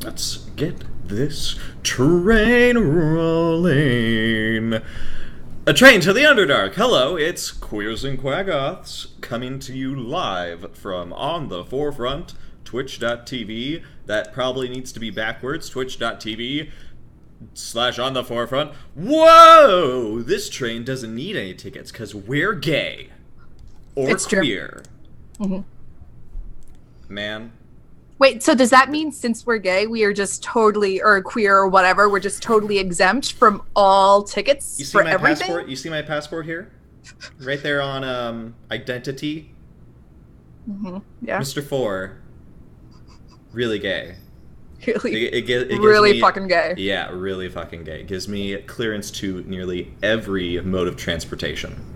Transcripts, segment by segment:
Let's get this train rolling. A train to the Underdark. Hello, it's Queers and Quaggoths coming to you live from OntheForefront, twitch.tv. That probably needs to be backwards, twitch.tv/OntheForefront. Whoa! This train doesn't need any tickets because we're gay. Or it's queer. Mm-hmm. Man. Wait, so does that mean since we're gay, we are just totally, or queer or whatever, we're just totally exempt from all tickets you see for my everything? Passport? You see my passport here? Right there on identity? Mm-hmm. Yeah. Mr. Fore. Really gay. Really, It gives really me, fucking gay. Yeah, really fucking gay. It gives me clearance to nearly every mode of transportation.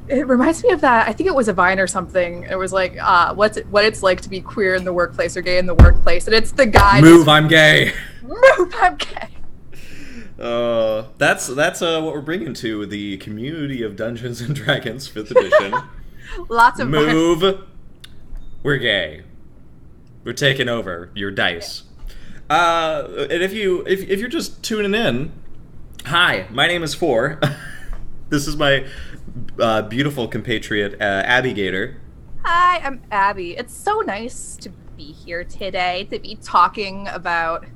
It reminds me of that. I think it was a Vine or something. It was like, what it's like to be queer in the workplace or gay in the workplace, and it's the guy. Move, I'm gay. Move, I'm gay. That's what we're bringing to the community of Dungeons and Dragons 5th edition. Lots of move. We're gay. We're taking over your dice. And if you're just tuning in, hi, my name is Fore. This is my beautiful compatriot, Abigator. Hi, I'm Abby. It's so nice to be here today, to be talking about...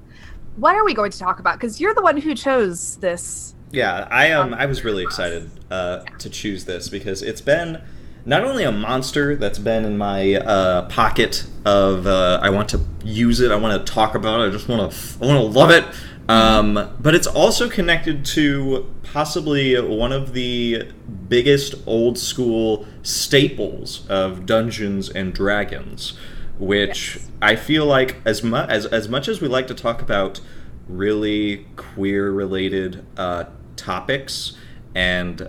What are we going to talk about? Because you're the one who chose this. Yeah, I was really excited to choose this because it's been not only a monster that's been in my pocket of I want to use it, I want to talk about it, I want to love it. But it's also connected to possibly one of the biggest old school staples of Dungeons and Dragons, which yes. I feel like as much as we like to talk about really queer related topics and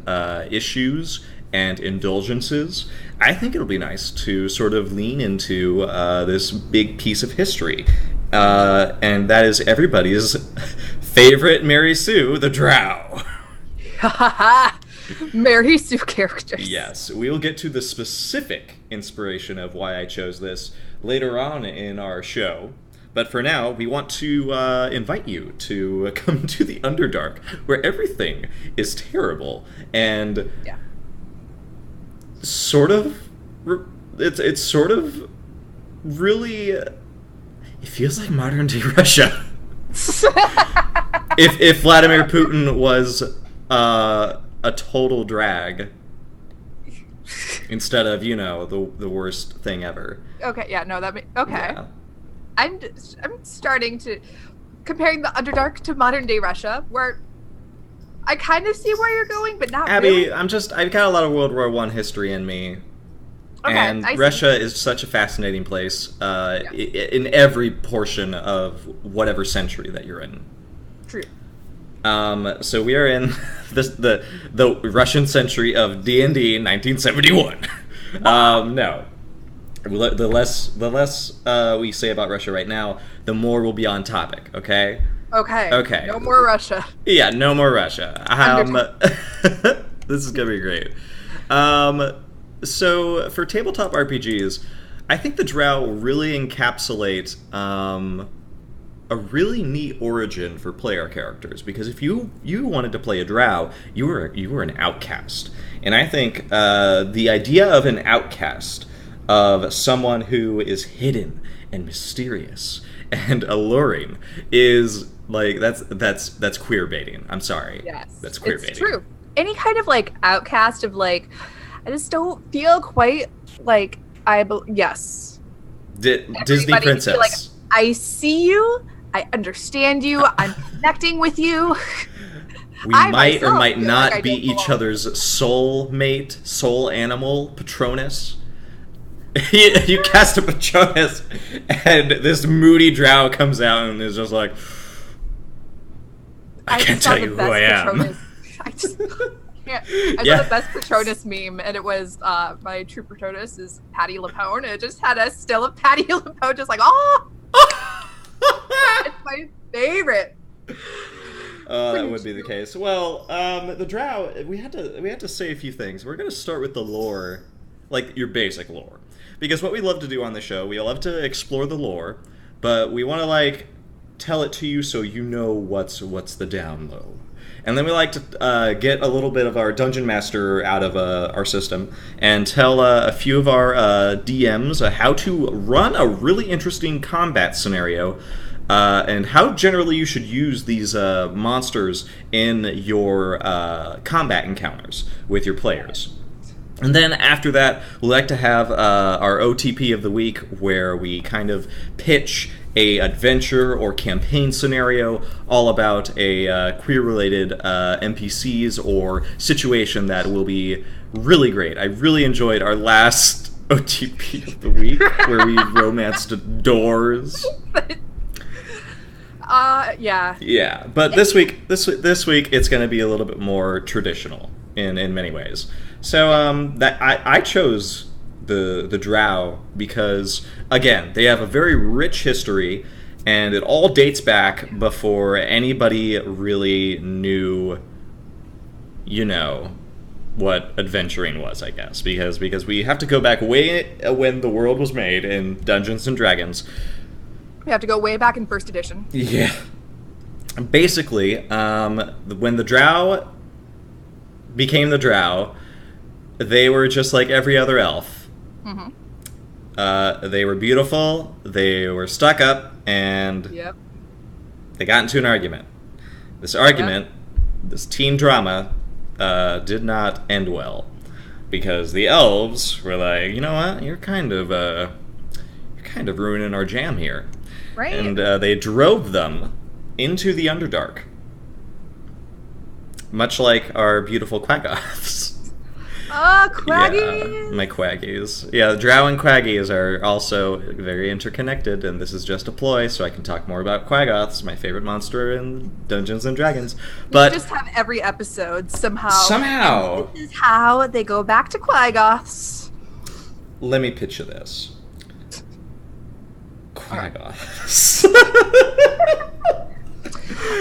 issues and indulgences, I think it'll be nice to sort of lean into this big piece of history. And that is everybody's favorite Mary Sue, the Drow. Mary Sue characters. Yes, we will get to the specific inspiration of why I chose this later on in our show. But for now, we want to invite you to come to the Underdark, where everything is terrible and sort of... It's sort of really... It feels like modern-day Russia. if Vladimir Putin was a total drag instead of, the worst thing ever. Okay, yeah, no, okay. Yeah. I'm starting to comparing the Underdark to modern-day Russia, where I kind of see where you're going, but not Abby, really. I've got a lot of World War I history in me. Okay, and Russia is such a fascinating place in every portion of whatever century that you're in. True. So we are in the Russian century of D&D 1971. No. The less we say about Russia right now, the more we'll be on topic, okay? Okay. No more Russia. Yeah, no more Russia. This is going to be great. So, for tabletop RPGs, I think the Drow really encapsulate a really neat origin for player characters. Because if you wanted to play a Drow, you were an outcast. And I think the idea of an outcast, of someone who is hidden and mysterious and alluring, is like that's queer baiting. I'm sorry. Yes, that's queer baiting. It's true. Any kind of outcast of I just don't feel quite like yes. Disney princess. I see you. I understand you. I'm connecting with you. We might or might not be each other's soul mate, soul animal, Patronus. You cast a Patronus, and this moody Drow comes out and is just like, I can't tell you who I am. I just can't. I saw the best Patronus meme, and it was my true Patronus is Patty LaPone, and it just had a still of Patty LaPone, just like, oh! It's my favorite. That would be the case. Well, the Drow, we had to say a few things. We're going to start with the lore, like your basic lore. Because what we love to do on the show, we love to explore the lore, but we want to tell it to you so you know what's the down low. And then we like to get a little bit of our Dungeon Master out of our system and tell a few of our DMs how to run a really interesting combat scenario and how generally you should use these monsters in your combat encounters with your players. And then after that, we like to have our OTP of the week, where we kind of pitch a adventure or campaign scenario all about a queer-related NPCs or situation that will be really great. I really enjoyed our last OTP of the week, where we romanced doors. Yeah. Yeah, but this week it's going to be a little bit more traditional in many ways. So that I chose the Drow because, again, they have a very rich history, and it all dates back before anybody really knew, what adventuring was, I guess, because we have to go back way when the world was made in Dungeons and Dragons. We have to go way back in 1st edition. Yeah. Basically, when the Drow became the Drow, they were just like every other elf. Mm-hmm. They were beautiful, they were stuck up, and they got into an argument. This argument, this teen drama, did not end well, because the elves were like, you know what, you're kind of ruining our jam here. Right. And they drove them into the Underdark, much like our beautiful Quaggoths. Quaggies! Yeah, my Quaggies. Yeah, Drow and Quaggies are also very interconnected, and this is just a ploy so I can talk more about Quaggoths, my favorite monster in Dungeons and Dragons. But you just have every episode somehow. Somehow. This is how they go back to Quaggoths. Let me pitch you this. Quaggoths.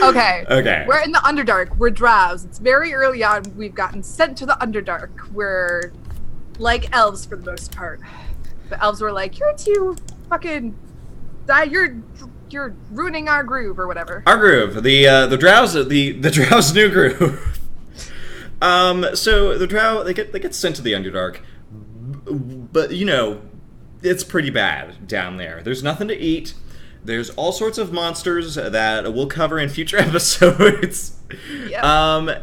Okay. We're in the Underdark. We're Drows. It's very early on. We've gotten sent to the Underdark. We're like elves for the most part. The elves were like, "You're too fucking... You're ruining our groove," or whatever. Our groove. The Drows... The Drows' new groove. So the Drow, they get sent to the Underdark. But, it's pretty bad down there. There's nothing to eat. There's all sorts of monsters that we'll cover in future episodes. Yep.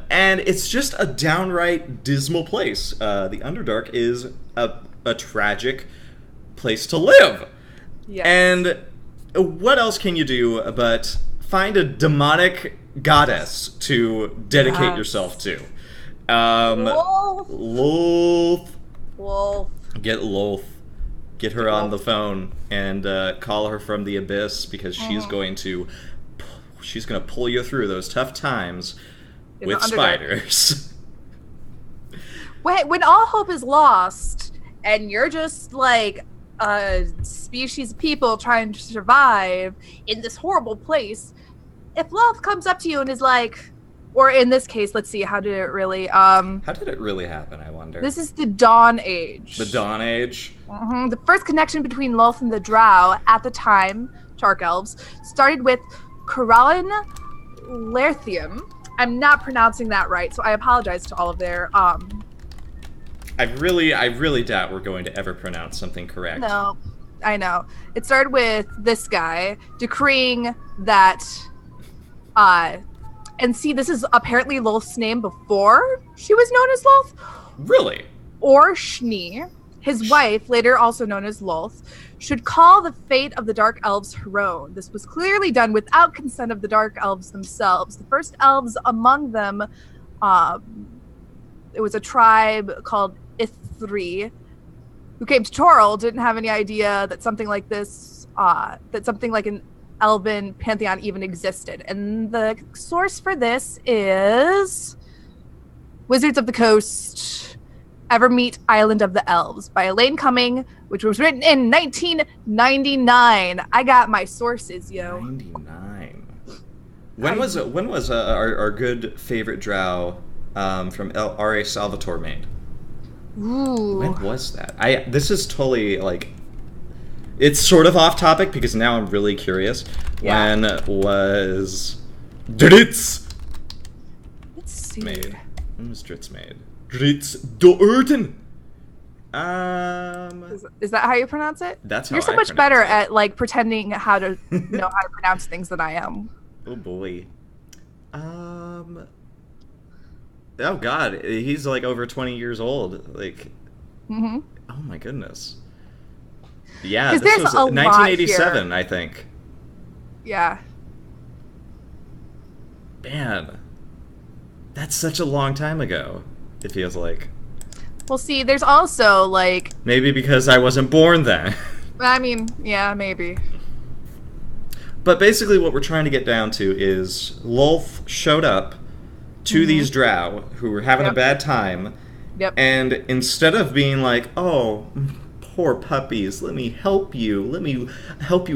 And it's just a downright dismal place. The Underdark is a tragic place to live. Yes. And what else can you do but find a demonic goddess to dedicate yourself to? Loth. Get Loth. Get her on the phone and call her from the abyss, because she's going to pull you through those tough times with spiders. When all hope is lost and you're just like a species of people trying to survive in this horrible place, if Loth comes up to you and is like, or in this case, let's see, how did it really happen, I wonder? This is the Dawn Age. The Dawn Age? Mm-hmm. The first connection between Loth and the Drow at the time, Tark Elves, started with Corallin Lerthium. I'm not pronouncing that right, so I apologize to all of their... I really doubt we're going to ever pronounce something correct. No, I know. It started with this guy decreeing that... and see, this is apparently Loth's name before she was known as Loth. Really? Or Shni, his wife, later also known as Loth, should call the fate of the Dark Elves her own. This was clearly done without consent of the Dark Elves themselves. The first elves among them, it was a tribe called Ithri, who came to Toril, didn't have any idea that something like this, that something like an Elven pantheon even existed. And the source for this is Wizards of the Coast, Evermeet Island of the Elves by Elaine Cumming, which was written in 1999. I got my sources, yo. 99. When was our good favorite Drow from R.A. Salvatore made? Ooh. When was that? This is totally like It's sort of off topic because now I'm really curious. Yeah. When was Dritz Let's see. made? When was Dritz made? Dritz Doerden. Is that how you pronounce it? That's how You're so I much pronounce better it. at like pretending how to know how to pronounce things than I am. Oh boy. Oh god, he's like over 20 years old. Like, Mm-hmm. oh my goodness. Yeah, 'Cause this there's was a lot 1987, here. I think. Yeah. Man, that's such a long time ago. It feels like. Well, see, there's also like, Maybe because I wasn't born then. I mean, yeah, maybe. But basically what we're trying to get down to is Loth showed up to these Drow who were having a Yep. bad time, Yep. and instead of being like, oh, poor puppies, let me help you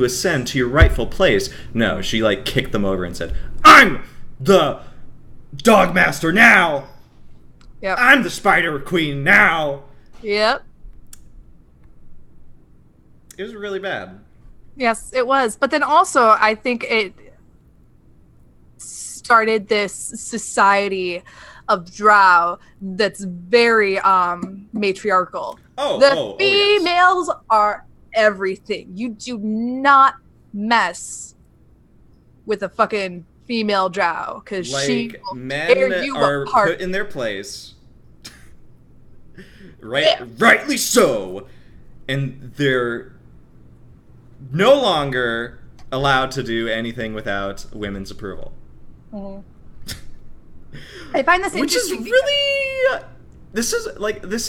ascend to your rightful place, no, she like kicked them over and said, I'm the Dogmaster now! Yep. I'm the Spider Queen now! Yep. It was really bad. Yes, it was. But then also, I think it started this society of Drow that's very matriarchal. The yes. females are everything. You do not mess with a fucking female Drow because she Like, will men tear you are apart. put in their place. Rightly so. And they're no longer allowed to do anything without women's approval. Mhm. I find this Which is interesting. really... This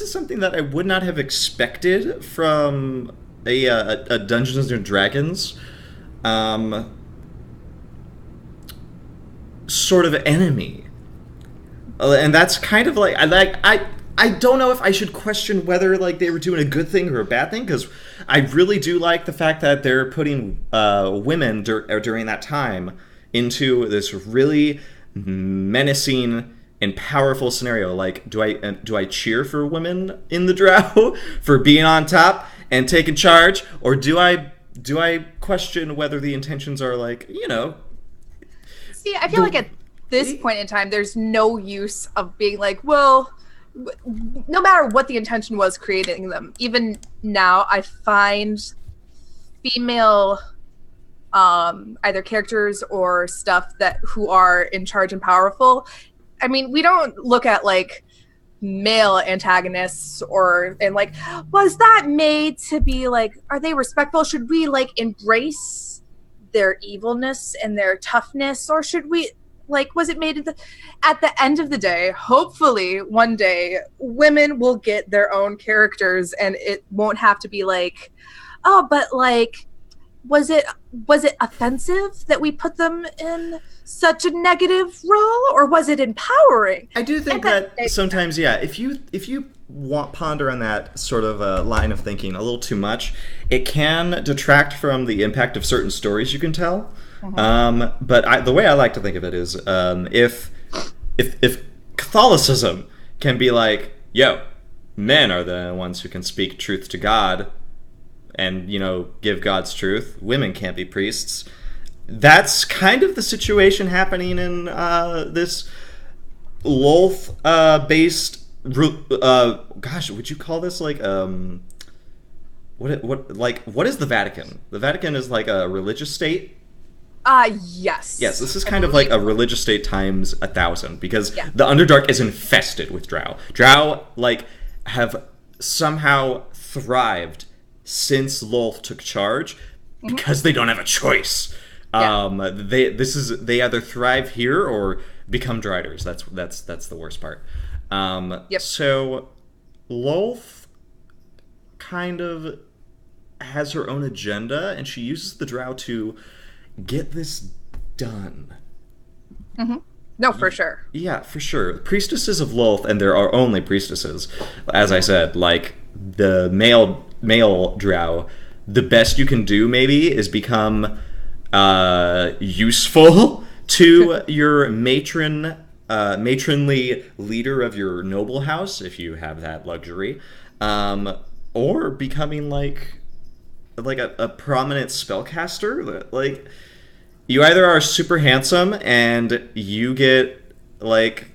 is something that I would not have expected from a Dungeons and Dragons sort of enemy. And that's kind of like I don't know if I should question whether like they were doing a good thing or a bad thing, because I really do like the fact that they're putting women during that time into this really menacing and powerful scenario. Like, do I cheer for women in the Drow for being on top and taking charge, or do I question whether the intentions are like, you know? See, I feel like at this point in time, there's no use of being like, well, no matter what the intention was creating them. Even now, I find female either characters or stuff who are in charge and powerful. I mean, we don't look at like male antagonists and like, was that made to be like, are they respectful? Should we like embrace their evilness and their toughness, or should we like, was it made at the end of the day, hopefully one day women will get their own characters and it won't have to be like, oh, but like, was it offensive that we put them in such a negative role, or was it empowering? I do think that sometimes, yeah, if you ponder on that sort of line of thinking a little too much, it can detract from the impact of certain stories you can tell. Mm-hmm. But the way I like to think of it is, if Catholicism can be like, yo, men are the ones who can speak truth to God and, you know, give God's truth. Women can't be priests. That's kind of the situation happening in this Loth based gosh, would you call this like what is the Vatican? The Vatican is like a religious state. Yes. Yes, this is kind of like a religious state times 1,000, because the Underdark is infested with Drow. Drow like have somehow thrived since Loth took charge because they don't have a choice. They either thrive here or become Driders. That's the worst part. So Loth kind of has her own agenda, and she uses the Drow to get this done. Mm-hmm. No, for sure. Yeah, for sure. Priestesses of Wealth, and there are only priestesses, as I said, like the male Drow, the best you can do maybe is become useful to your matronly leader of your noble house, if you have that luxury, or becoming like a prominent spellcaster. That, like, you either are super handsome and you get, like,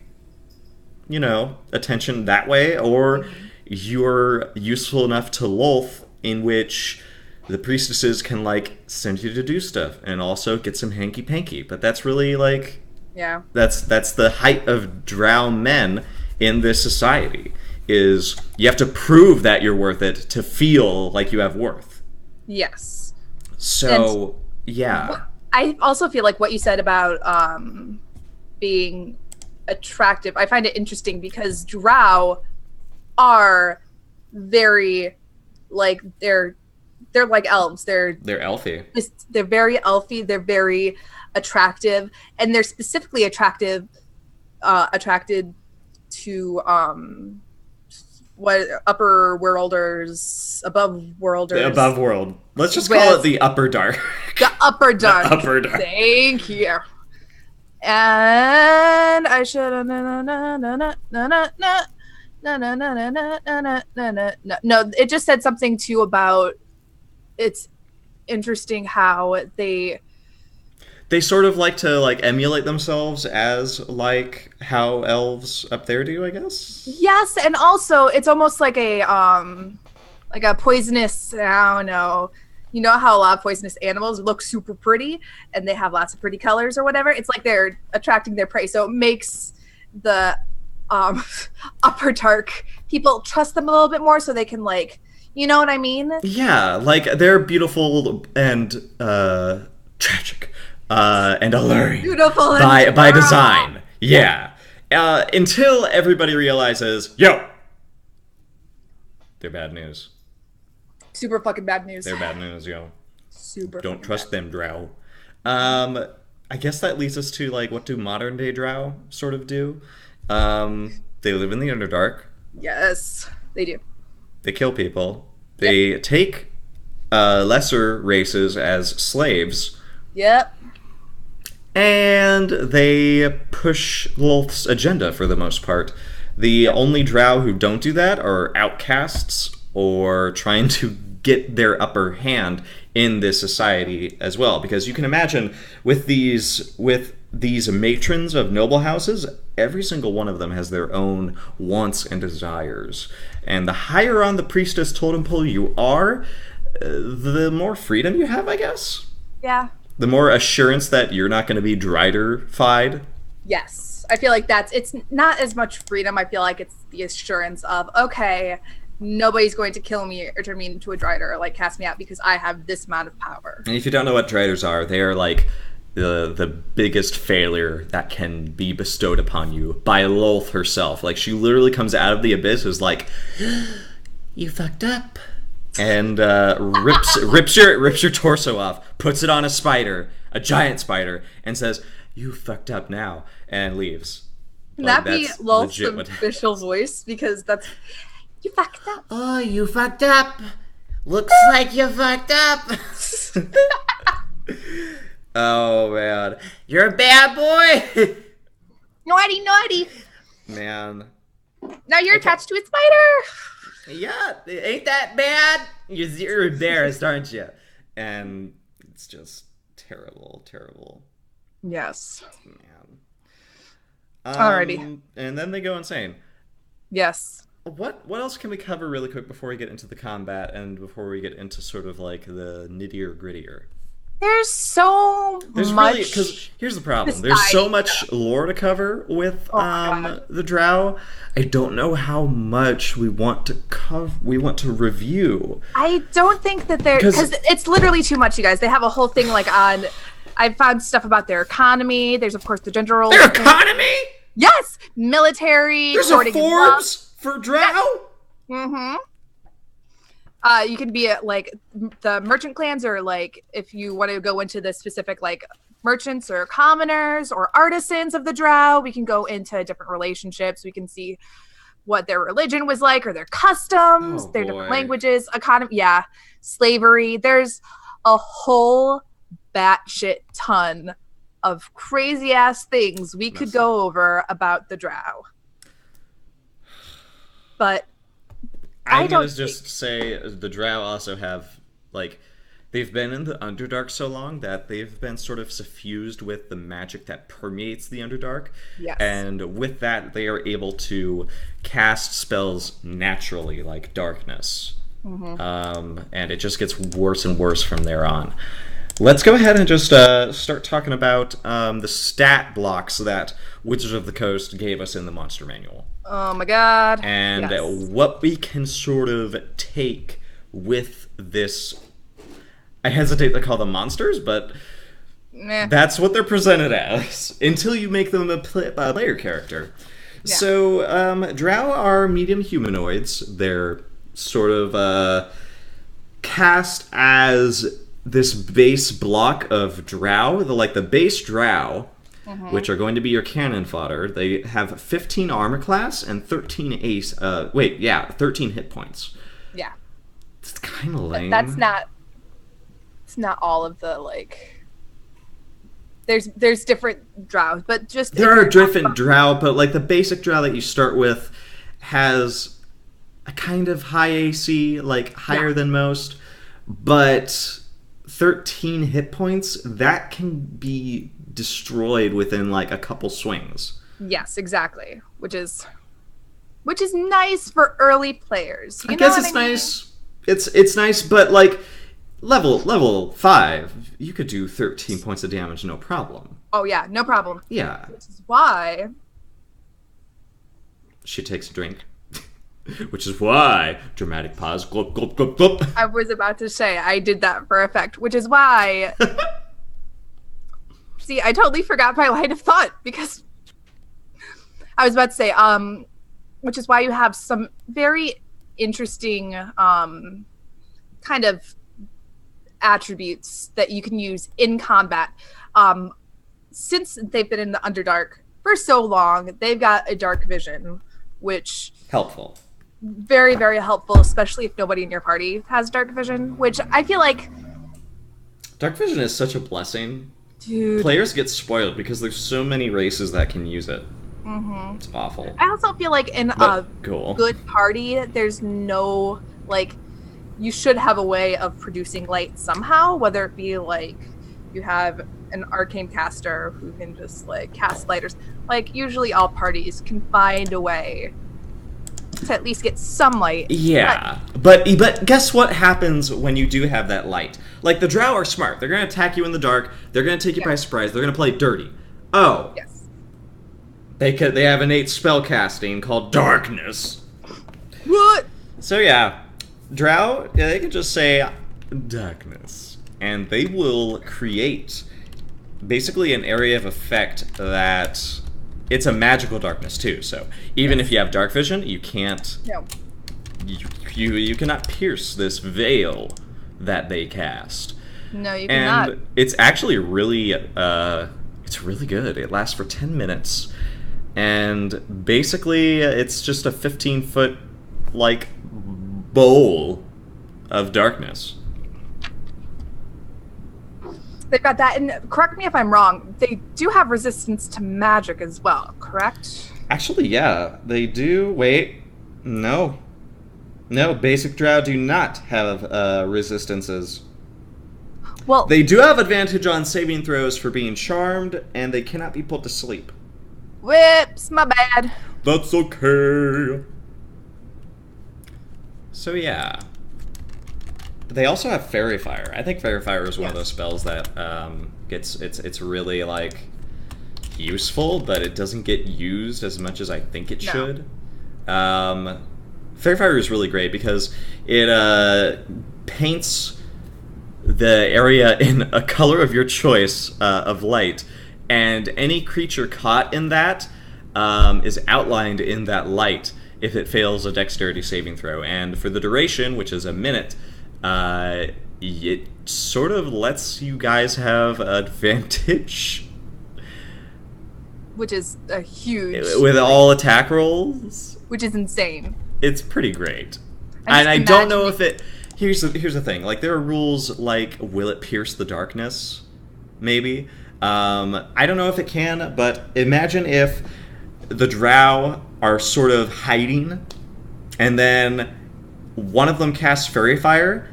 you know, attention that way, or you're useful enough to Loth in which the priestesses can, like, send you to do stuff and also get some hanky-panky. But that's really, like... Yeah. That's the height of Drow men in this society, is you have to prove that you're worth it to feel like you have worth. Yes. So, yeah. I also feel like what you said about being attractive, I find it interesting because Drow are very, like, they're like elves. They're elfy. They're very elfy. They're very attractive, and they're specifically attracted to what upper worlders, above worlders. The above world. Let's just call it the upper dark. The upper dark. The upper dark. Thank you. And I should no, it just said something too about it's interesting how they sort of like to, like, emulate themselves as, like, how elves up there do, I guess. Yes, and also it's almost like a poisonous, I don't know. You know how a lot of poisonous animals look super pretty and they have lots of pretty colors or whatever? It's like they're attracting their prey. So it makes the upper dark people trust them a little bit more so they can, like, you know what I mean? Yeah, like, they're beautiful and tragic. And alluring. Beautiful by design. Yeah. Until everybody realizes, yo, they're bad news. Super fucking bad news. They're bad news, yo. Super. Don't trust them, Drow. I guess that leads us to, like, what do modern day Drow sort of do? They live in the Underdark. Yes, they do. They kill people. They take lesser races as slaves. Yep. And they push Loth's agenda for the most part. The only Drow who don't do that are outcasts or trying to get their upper hand in this society as well. Because you can imagine with these matrons of noble houses, every single one of them has their own wants and desires. And the higher on the priestess totem pole you are, the more freedom you have, I guess. Yeah. The more assurance that you're not going to be Drider-fied. Yes. I feel like it's not as much freedom. I feel like it's the assurance of, okay, nobody's going to kill me or turn me into a Drider or, like, cast me out because I have this amount of power. And if you don't know what Driders are, they are, like, the biggest failure that can be bestowed upon you by Loth herself. Like, she literally comes out of the abyss as like, you fucked up. And rips your torso off, puts it on a spider, a giant spider, and says, "You fucked up now," and leaves. Can that be Loth's official voice? Because that's, you fucked up. Oh, you fucked up. Looks like you fucked up. Oh man, you're a bad boy. Naughty. Man. Now you're attached to a spider. Yeah, ain't that bad? You're embarrassed, aren't you? And it's just terrible. Yes. Man. Alrighty. And then they go insane. Yes. What else can we cover really quick before we get into the combat and before we get into sort of like the nittier grittier? There's so much. Really, because here's the problem. There's so much lore to cover with the Drow. I don't know how much we want to cover. We want to review. I don't think that because it's literally too much, you guys. They have a whole thing like on. I found stuff about their economy. There's of course the gender roles. Their economy? Yes, military. There's a Forbes for Drow. Yes. Mm-hmm. You can be like the merchant clans, or like if you want to go into the specific like merchants or commoners or artisans of the Drow, we can go into different relationships. We can see what their religion was like, or their customs, their different languages, economy, slavery. There's a whole batshit ton of crazy ass things we could go over about the Drow. But I'm going to just say the Drow also have like, they've been in the Underdark so long that they've been sort of suffused with the magic that permeates the Underdark. Yes. And with that, they are able to cast spells naturally, like darkness. And it just gets worse and worse from there on. Let's go ahead and just start talking about the stat blocks that Wizards of the Coast gave us in the Monster Manual. Oh my god. And what we can sort of take with this. I hesitate to call them monsters, but that's what they're presented as until you make them a player character. Yeah. So, Drow are medium humanoids. They're sort of cast as this base block of Drow, the base Drow, which are going to be your cannon fodder. They have 15 armor class and 13 13 hit points. Yeah. It's kind of lame. It's not all of the, like... There's different Drows, but just... There are different Drow, but, like, the basic Drow that you start with has a kind of high AC, like, higher than most, but 13 hit points, that can be destroyed within, like, a couple swings. Yes, exactly. Which is nice for early players. I guess it's nice. It's nice, but, like... Level 5, you could do 13 points of damage, no problem. Oh yeah, no problem. Yeah. Which is why... She takes a drink. Which is why... Dramatic pause. Glop, glop, glop, glop. I was about to say, I did that for effect. Which is why... See, I totally forgot my line of thought, because... I was about to say, which is why you have some very interesting, kind of... attributes that you can use in combat. Since they've been in the Underdark for so long, they've got a dark vision, which... Helpful. Very, very helpful, especially if nobody in your party has dark vision, which I feel like... Dark vision is such a blessing. Dude. Players get spoiled because there's so many races that can use it. It's awful. I also feel like in good party, there's no, like... You should have a way of producing light somehow, whether it be like you have an arcane caster who can just like cast lighters. Like usually all parties can find a way to at least get some light. Yeah, but guess what happens when you do have that light? Like the Drow are smart. They're going to attack you in the dark. They're going to take you by surprise. They're going to play dirty. Oh. Yes. They have innate spell casting called darkness. What? So yeah. Drow, they can just say darkness, and they will create basically an area of effect that it's a magical darkness too. So even if you have dark vision, you can't. No. You cannot pierce this veil that they cast. No, you cannot. And it's actually really, it's really good. It lasts for 10 minutes, and basically it's just a 15-foot like bowl of darkness. They've got that, and correct me if I'm wrong, they do have resistance to magic as well, correct? Actually, yeah, they do. Wait, no, basic Drow do not have resistances. Well, they do have advantage on saving throws for being charmed, and they cannot be put to sleep. Whoops, my bad. That's okay. So yeah, they also have Fairy Fire. I think Fairy Fire is one of those spells that it's really like useful, but it doesn't get used as much as I think it should. Fairy Fire is really great because it paints the area in a color of your choice of light, and any creature caught in that is outlined in that light if it fails a dexterity saving throw. And for the duration, which is a minute, it sort of lets you guys have advantage. Which is a huge... With all attack rolls. Which is insane. It's pretty great. And I don't know if it... Here's the thing. Like, there are rules like, will it pierce the darkness? Maybe. I don't know if it can, but imagine if the Drow are sort of hiding, and then one of them casts Fairy Fire,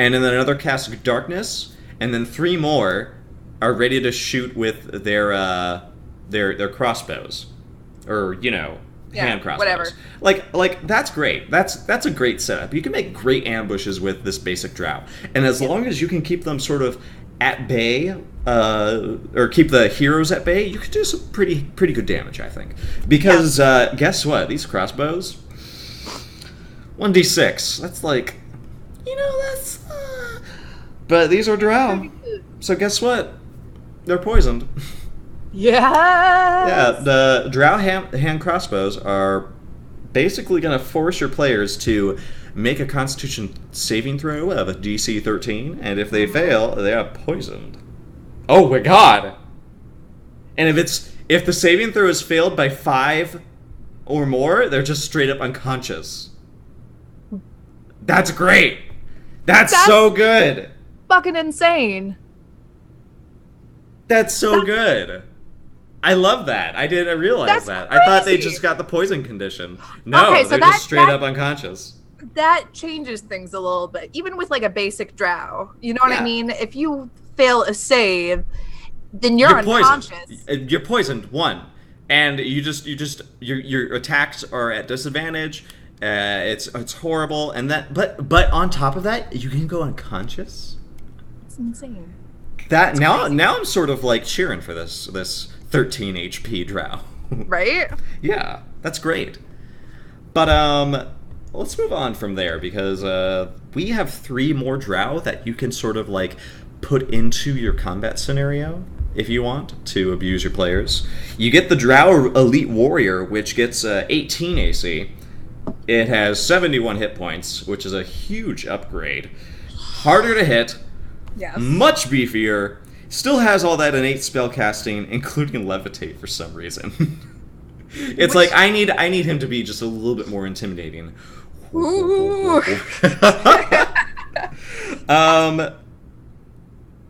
and then another cast Darkness, and then 3 more are ready to shoot with their crossbows, or hand crossbows. Whatever. Like that's great. That's a great setup. You can make great ambushes with this basic Drow, and as long as you can keep them sort of at bay, or keep the heroes at bay, you could do some pretty good damage, I think. Because guess what? These crossbows, 1d6. That's like, that's. But these are Drow, so guess what? They're poisoned. Yeah. Yeah, the Drow hand crossbows are basically going to force your players to make a Constitution saving throw of a DC 13, and if they fail, they are poisoned. Oh my god! And if the saving throw is failed by 5 or more, they're just straight up unconscious. That's great! That's so good! Fucking insane. That's so good. I love that. I didn't realize that. I thought they just got the poison condition. No, okay, so they're just straight up unconscious. That changes things a little bit, even with like a basic Drow. You know what I mean? If you fail a save, then you're unconscious. Poisoned. You're poisoned, 1, and your attacks are at disadvantage. It's horrible, and but on top of that, you can go unconscious. It's insane. Now I'm sort of like cheering for this 13 HP Drow. Right? Yeah, that's great. But let's move on from there, because we have 3 more Drow that you can sort of like put into your combat scenario if you want to abuse your players. You get the Drow Elite Warrior, which gets 18 AC. It has 71 hit points, which is a huge upgrade. Harder to hit. Yes. Much beefier. Still has all that innate spellcasting, including levitate for some reason. It's like I need him to be just a little bit more intimidating.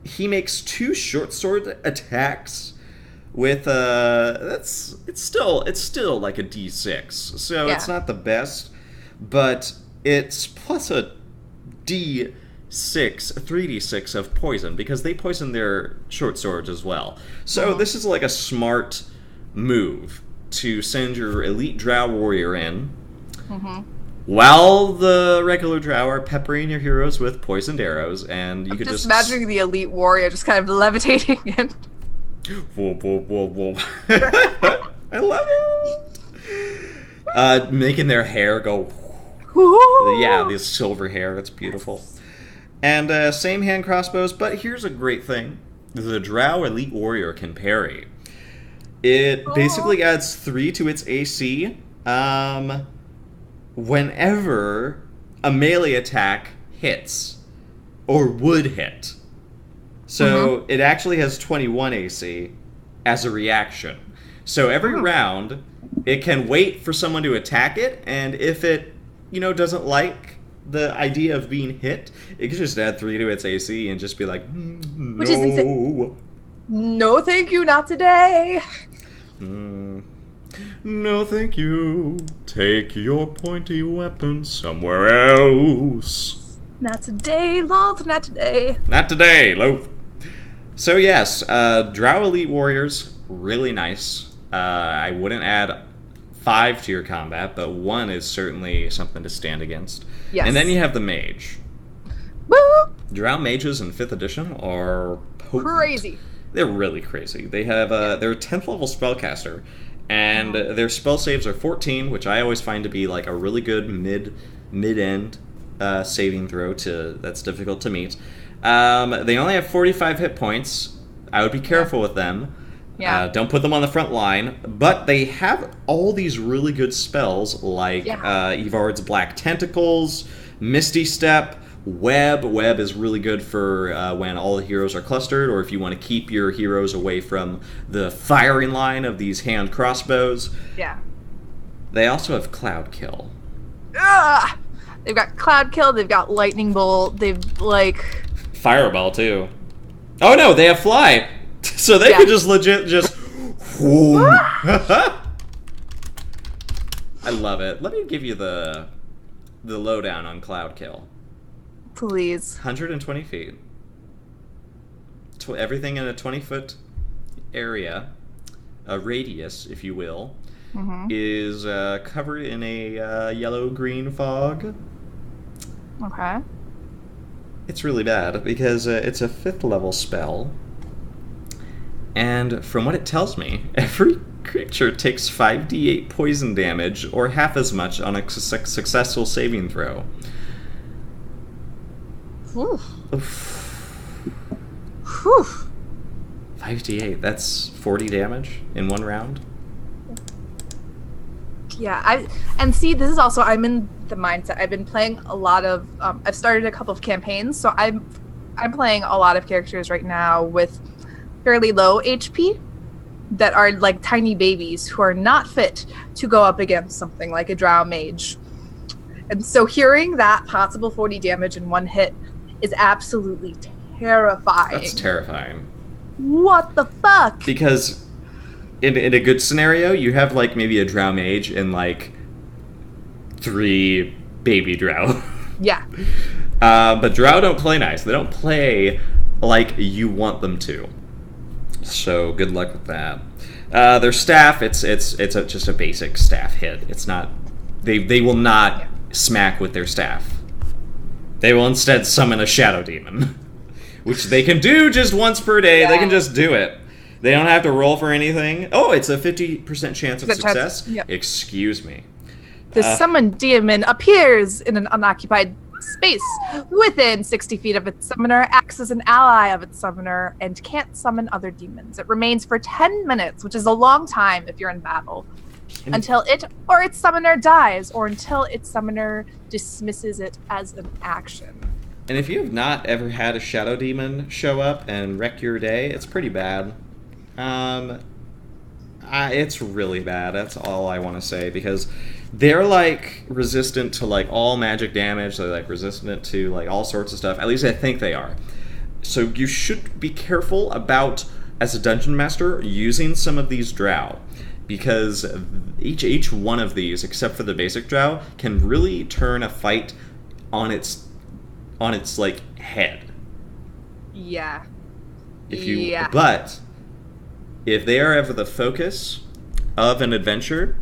He makes 2 short sword attacks with it's still like a D6, so it's not the best, but it's plus a D6, 3d6 of poison, because they poison their short swords as well. So this is like a smart move to send your elite Drow warrior in, while the regular Drow are peppering your heroes with poisoned arrows, and you could just imagining the elite warrior just kind of levitating in. Whoa, whoa, whoa, whoa. I love it. Making their hair go. Yeah, this silver hair. That's beautiful. And same hand crossbows, but here's a great thing. The Drow Elite Warrior can parry. It basically adds 3 to its AC whenever a melee attack hits, or would hit. So it actually has 21 AC as a reaction. So every round, it can wait for someone to attack it, and if it, doesn't like the idea of being hit, it can just add 3 to its AC and just be like, no. Which is insane. No, thank you, not today. No, thank you. Take your pointy weapon somewhere else. Not today, Loth, not today. Not today, Loth. So yes, Drow Elite Warriors, really nice. I wouldn't add 5 to your combat, but 1 is certainly something to stand against. Yes. And then you have the Mage. Woo! Drow Mages in 5th edition are potent. Crazy. They're really crazy. They have they're a 10th level spellcaster, and their spell saves are 14, which I always find to be like a really good mid-end saving throw that's difficult to meet. They only have 45 hit points. I would be careful with them. Yeah. Don't put them on the front line. But they have all these really good spells, like Evard's Black Tentacles, Misty Step, Web. Web is really good for when all the heroes are clustered, or if you want to keep your heroes away from the firing line of these hand crossbows. Yeah. They also have Cloud Kill. They've got Cloud Kill, they've got Lightning Bolt, they've, like... Fireball, too. Oh, no, they have Fly! So they could just legit just... I love it. Let me give you the lowdown on Cloud Kill. Please. 120 feet. Everything in a 20-foot area, a radius, if you will, is covered in a yellow-green fog. Okay. It's really bad because it's a 5th level spell. And from what it tells me, every creature takes 5d8 poison damage, or half as much on a successful saving throw. Whew. Whew. 5d8, that's 40 damage in one round? Yeah, see, this is also, I'm in the mindset, I've been playing a lot of, I've started a couple of campaigns, so I'm playing a lot of characters right now with fairly low HP that are like tiny babies who are not fit to go up against something like a Drow mage. And so hearing that possible 40 damage in one hit is absolutely terrifying. That's terrifying. What the fuck? Because in a good scenario, you have like maybe a Drow mage and like 3 baby Drow. Yeah. But Drow don't play nice. They don't play like you want them to. So good luck with that. Their staff, it's just a basic staff hit. It's not. They will not smack with their staff. They will instead summon a shadow demon, which they can do just once per day. Yeah. They can just do it. They don't have to roll for anything. Oh, it's a 50% chance of success. Yep. Excuse me. The summoned demon appears in an unoccupied space within 60 feet of its summoner, acts as an ally of its summoner, and can't summon other demons. It remains for 10 minutes, which is a long time if you're in battle, until it or its summoner dies, or until its summoner dismisses it as an action. And if you have not ever had a shadow demon show up and wreck your day, it's pretty bad. It's really bad. That's all I want to say, because they're like resistant to like all magic damage. They're like resistant to like all sorts of stuff. At least I think they are. So you should be careful about, as a dungeon master, using some of these Drow, because each one of these, except for the basic Drow, can really turn a fight on its like head. Yeah. But if they are ever the focus of an adventure,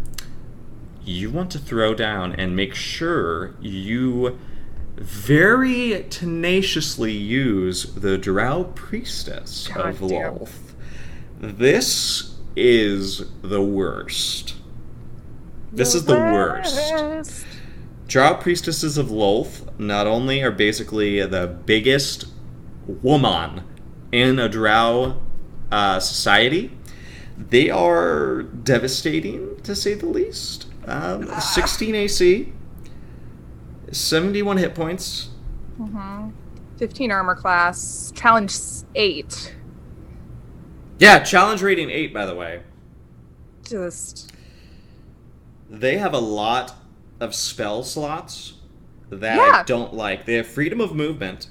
you want to throw down and make sure you very tenaciously use the Drow Priestess of Wealth. This is the worst. This is the worst. Drow Priestesses of Loth not only are basically the biggest woman in a Drow society, they are devastating, to say the least. 16 AC, 71 hit points. 15 armor class, challenge 8. Yeah, challenge rating 8, by the way. They have a lot of spell slots that I don't like. They have freedom of movement,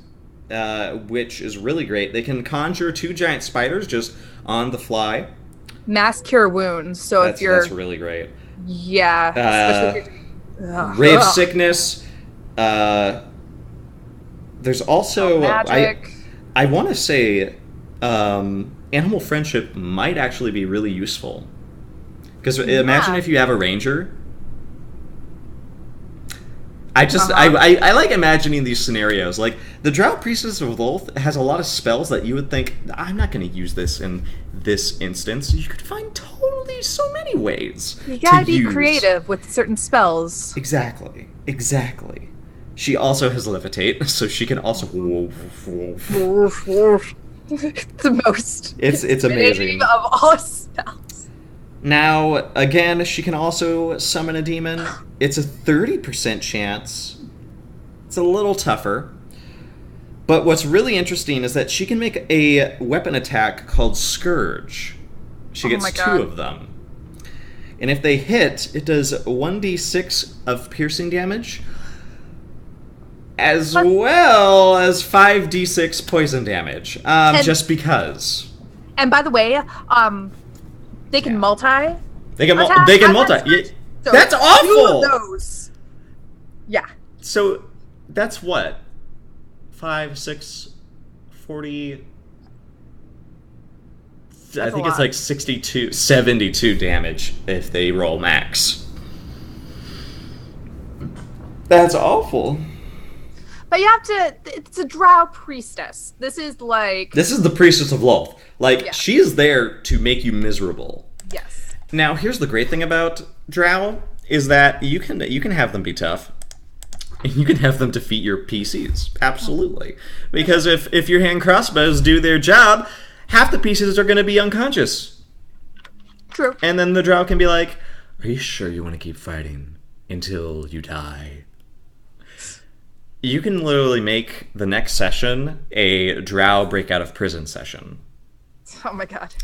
which is really great. They can conjure 2 giant spiders just on the fly. Mass cure wounds, so if you're... That's really great. Yeah. Especially if you're... Rave sickness. There's also... magic. I want to say animal friendship might actually be really useful. Because imagine if you have a ranger... I like imagining these scenarios. Like, the Drow Priestess of Wolf has a lot of spells that you would think, I'm not going to use this in this instance. You could find totally so many ways. You gotta be creative with certain spells. Exactly. She also has levitate, so she can also... The most... It's amazing. Of all spells. Now, again, she can also summon a demon. It's a 30% chance. It's a little tougher. But what's really interesting is that she can make a weapon attack called Scourge. She gets 2 of them. And if they hit, it does 1d6 of piercing damage, as well as 5d6 poison damage, just because. And by the way, they can multi. They can multi. So that's awful. 2 of those. Yeah. So that's what? 5, 6, 40... That's I think a it's lot. like 62, 72 damage if they roll max. That's awful. But you have to. It's a Drow priestess. This is like. This is the Priestess of Wealth. Like, Yeah. she is there to make you miserable. Yes. Now, here's the great thing about Drow, is that you can have them be tough. And you can have them defeat your PCs. Absolutely. Because if your hand crossbows do their job, half the PCs are going to be unconscious. True. And then the Drow can be like, are you sure you want to keep fighting until you die? You can literally make the next session a Drow break out of prison session. Oh my god.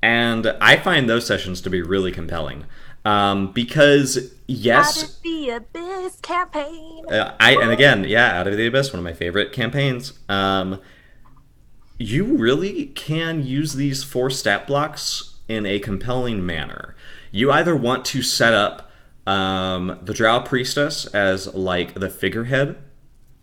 And I find those sessions to be really compelling. Because, yes... Out of the Abyss campaign. And again, yeah, Out of the Abyss, one of my favorite campaigns. You really can use these 4 stat blocks in a compelling manner. You either want to set up the Drow Priestess as, like, the figurehead,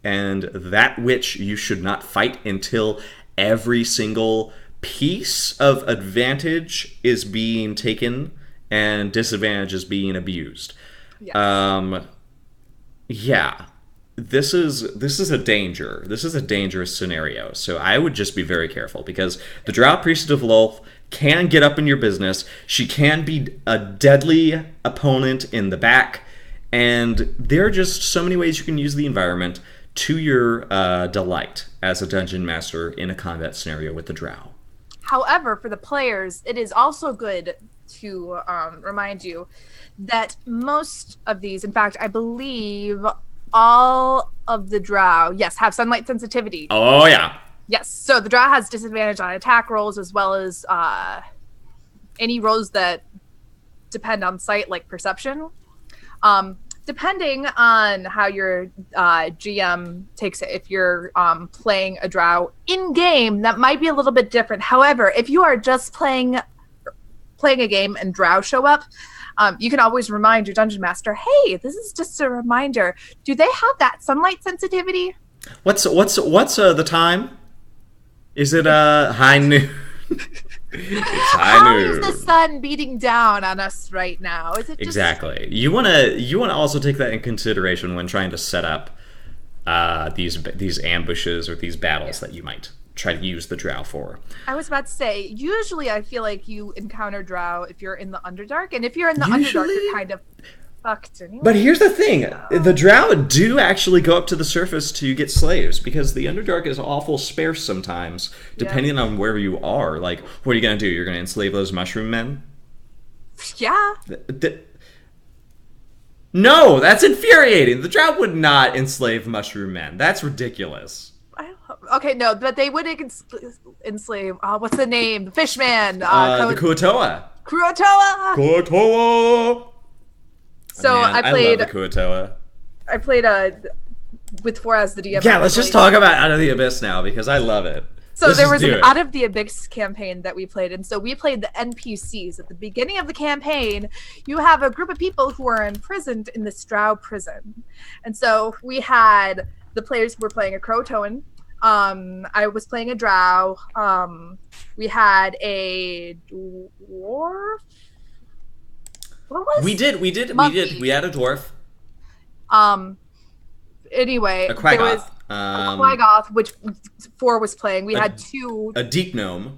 and that which you should not fight until every single piece of advantage is being taken and disadvantage is being abused. Yes. Yeah. This is a danger. This is a dangerous scenario. So I would just be very careful, because the Drow Priestess of Loth can get up in your business. She can be a deadly opponent in the back, and there are just so many ways you can use the environment to your delight as a dungeon master in a combat scenario with the Drow. However, for the players, it is also good to remind you that most of these, in fact, I believe all of the Drow, yes, have sunlight sensitivity. Oh, yeah. Yes, so the Drow has disadvantage on attack rolls as well as any rolls that depend on sight, like perception. Depending on how your GM takes it, if you're playing a Drow in-game, that might be a little bit different. However, if you are just playing a game and Drow show up, you can always remind your dungeon master, hey, this is just a reminder. Do they have that sunlight sensitivity? What's the time? Is it high noon? It's high How noon. is the sun beating down on us right now? Is it just... Exactly. You wanna also take that in consideration when trying to set up these ambushes or these battles that you might try to use the Drow for. I was about to say, usually I feel like you encounter Drow if you're in the Underdark, and if you're in the Underdark, you're kind of fucked anyway. But here's the thing. The Drow do actually go up to the surface to get slaves, because the Underdark is awful sparse sometimes, depending on where you are. Like, what are you going to do? You're going to enslave those mushroom men? Yeah. No, that's infuriating. The Drow would not enslave mushroom men. That's ridiculous. Okay, no, but they would enslave, what's the name? The Fishman. The Kuatoa. Kuatoa! So Man, I played... I love the Kuatoa. I played with Fore as the DM. Yeah, let's just talk about Out of the Abyss now, because I love it. So there was an Out of the Abyss campaign that we played, and so we played the NPCs. At the beginning of the campaign, you have a group of people who are imprisoned in this Drow prison. And so we had the players who were playing a Croatoan. I was playing a Drow. We had a dwarf. What was we did. Monkey. We had a dwarf. Anyway, A Quaggoth. there was a Quaggoth, which Fore was playing. We had a deep gnome.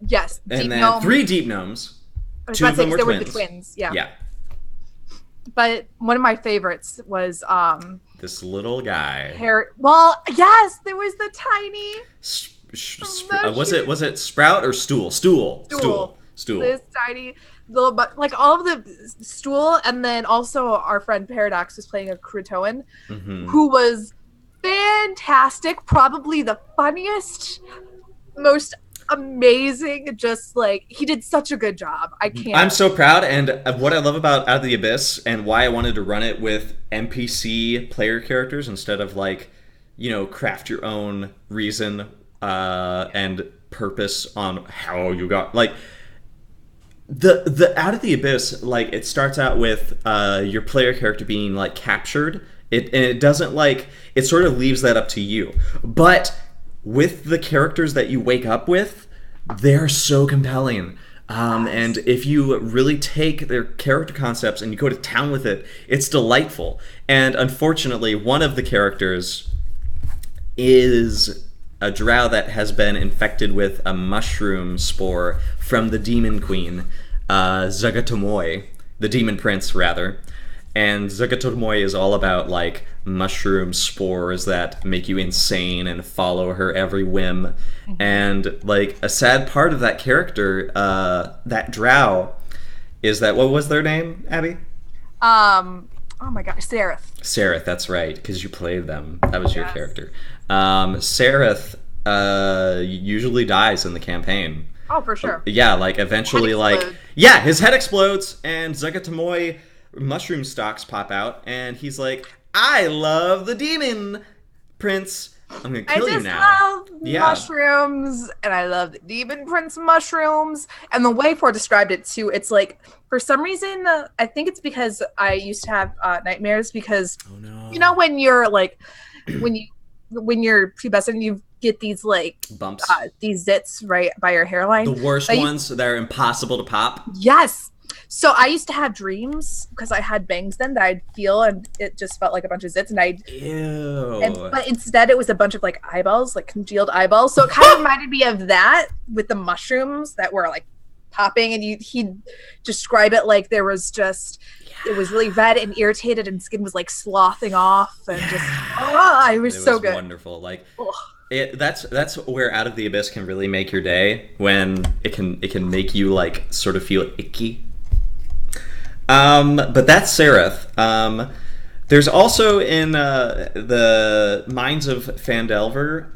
Yes, and deep then gnome. 3 deep gnomes. I was 2 about of to them say, were 'cause twins. they were the twins. Yeah. Yeah. But one of my favorites was This little guy. Well, yes, there was the tiny Was it Sprout or Stool? Stool. This tiny little, but like all of the Stool, and then also our friend Paradox was playing a Croatoan, who was fantastic, probably the funniest, most amazing. Just like, he did such a good job. I'm so proud, and what I love about Out of the Abyss and why I wanted to run it with NPC player characters instead of, like, you know, craft your own reason and purpose on how you got, like, the Out of the Abyss, like, it starts out with your player character being, like, captured It doesn't like, it sort of leaves that up to you. But with the characters that you wake up with, they're so compelling. And if you really take their character concepts and you go to town with it, it's delightful. And unfortunately, one of the characters is a drow that has been infected with a mushroom spore from the demon queen, Zugatomoy, the demon prince, rather. And Zugatomoy is all about, like, mushroom spores that make you insane and follow her every whim. Mm-hmm. And, like, a sad part of that character, that drow, is that, what was their name, Abby? Oh my gosh, Sereth. Sereth, that's right, because you played them. That was your character. Sereth usually dies in the campaign. Oh, for sure. Yeah, like, eventually, like... Yeah, his head explodes, and Zugatomoy... mushroom stalks pop out, and he's like, I love the demon prince. I'm gonna kill you now. I love mushrooms, and I love the demon prince mushrooms. And the way Fore described it too, it's like, for some reason, I think it's because I used to have nightmares, because you know when you're like, when you're pubescent, you get these like bumps, these zits right by your hairline. The worst ones that are impossible to pop. Yes. So I used to have dreams, because I had bangs then, that I'd feel, and it just felt like a bunch of zits, and but instead it was a bunch of like eyeballs, like congealed eyeballs. So it kind of reminded me of that with the mushrooms that were like popping, and he'd describe it like there was just, it was really red and irritated, and skin was like sloughing off, and it was so good. Wonderful. Like, that's where Out of the Abyss can really make your day, when it can make you like sort of feel icky. But that's Sereth. There's also in the Mines of Phandelver,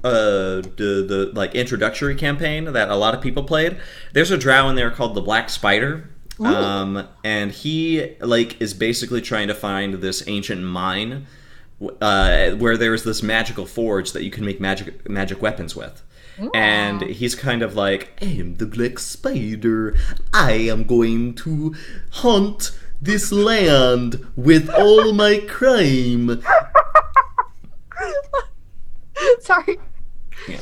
the like introductory campaign that a lot of people played. There's a drow in there called the Black Spider, and he like is basically trying to find this ancient mine where there's this magical forge that you can make magic weapons with. And he's kind of like, I am the Black Spider. I am going to hunt this land with all my crime. Sorry. Yeah.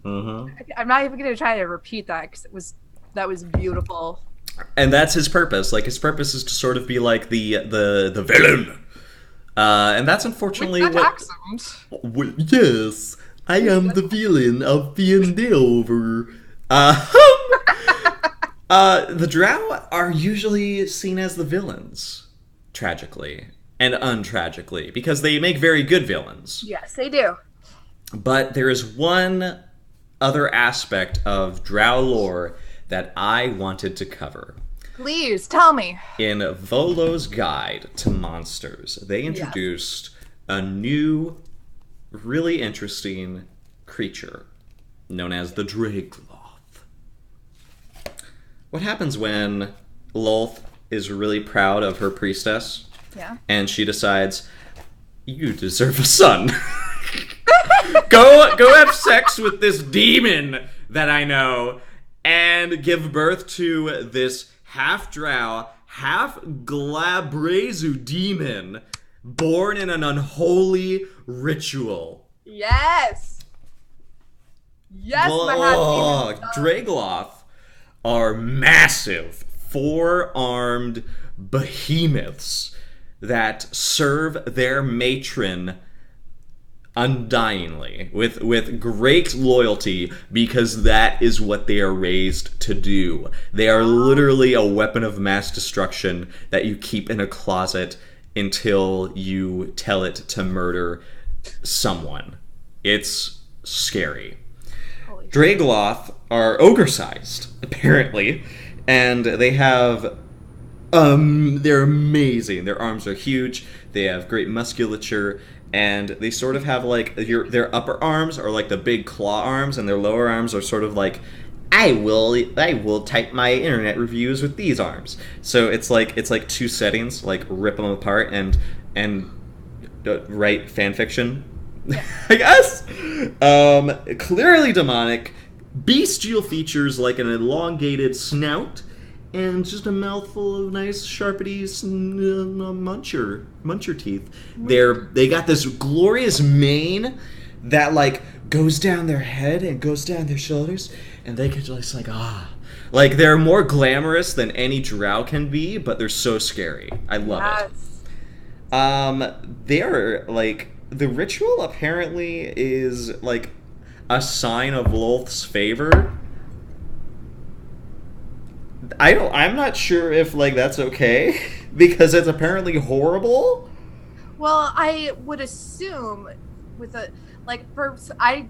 I'm not even going to try to repeat that, because that was beautiful. And that's his purpose. Like, his purpose is to sort of be like the villain. And that's unfortunately with that accent. Yes. I am the villain of Phandelver. The drow are usually seen as the villains, tragically and untragically, because they make very good villains. Yes, they do. But there is one other aspect of drow lore that I wanted to cover. Please, tell me. In Volo's Guide to Monsters, they introduced a new, really interesting creature known as the Draegloth. What happens when Loth is really proud of her priestess? Yeah. And she decides, you deserve a son. Go have sex with this demon that I know, and give birth to this half drow, half Glabrezu demon, born in an unholy ritual. Yes! Yes, my Draegloth are massive, four-armed behemoths that serve their matron undyingly, with great loyalty, because that is what they are raised to do. They are literally a weapon of mass destruction that you keep in a closet until you tell it to murder someone. It's scary. Draegloth are ogre-sized, apparently, and they have they're amazing. Their arms are huge, they have great musculature, and they sort of have like their upper arms are like the big claw arms, and their lower arms are sort of like, I will type my internet reviews with these arms. So it's like two settings, like rip them apart and write fan fiction, I guess. Clearly demonic, bestial features like an elongated snout and just a mouthful of nice sharpity muncher teeth. They got this glorious mane that like goes down their head and goes down their shoulders, and they could just like they're more glamorous than any drow can be, but they're so scary. I love it. They're like, the ritual apparently is like a sign of Loth's favor. I'm not sure if like that's okay because it's apparently horrible. Well, I would assume with a I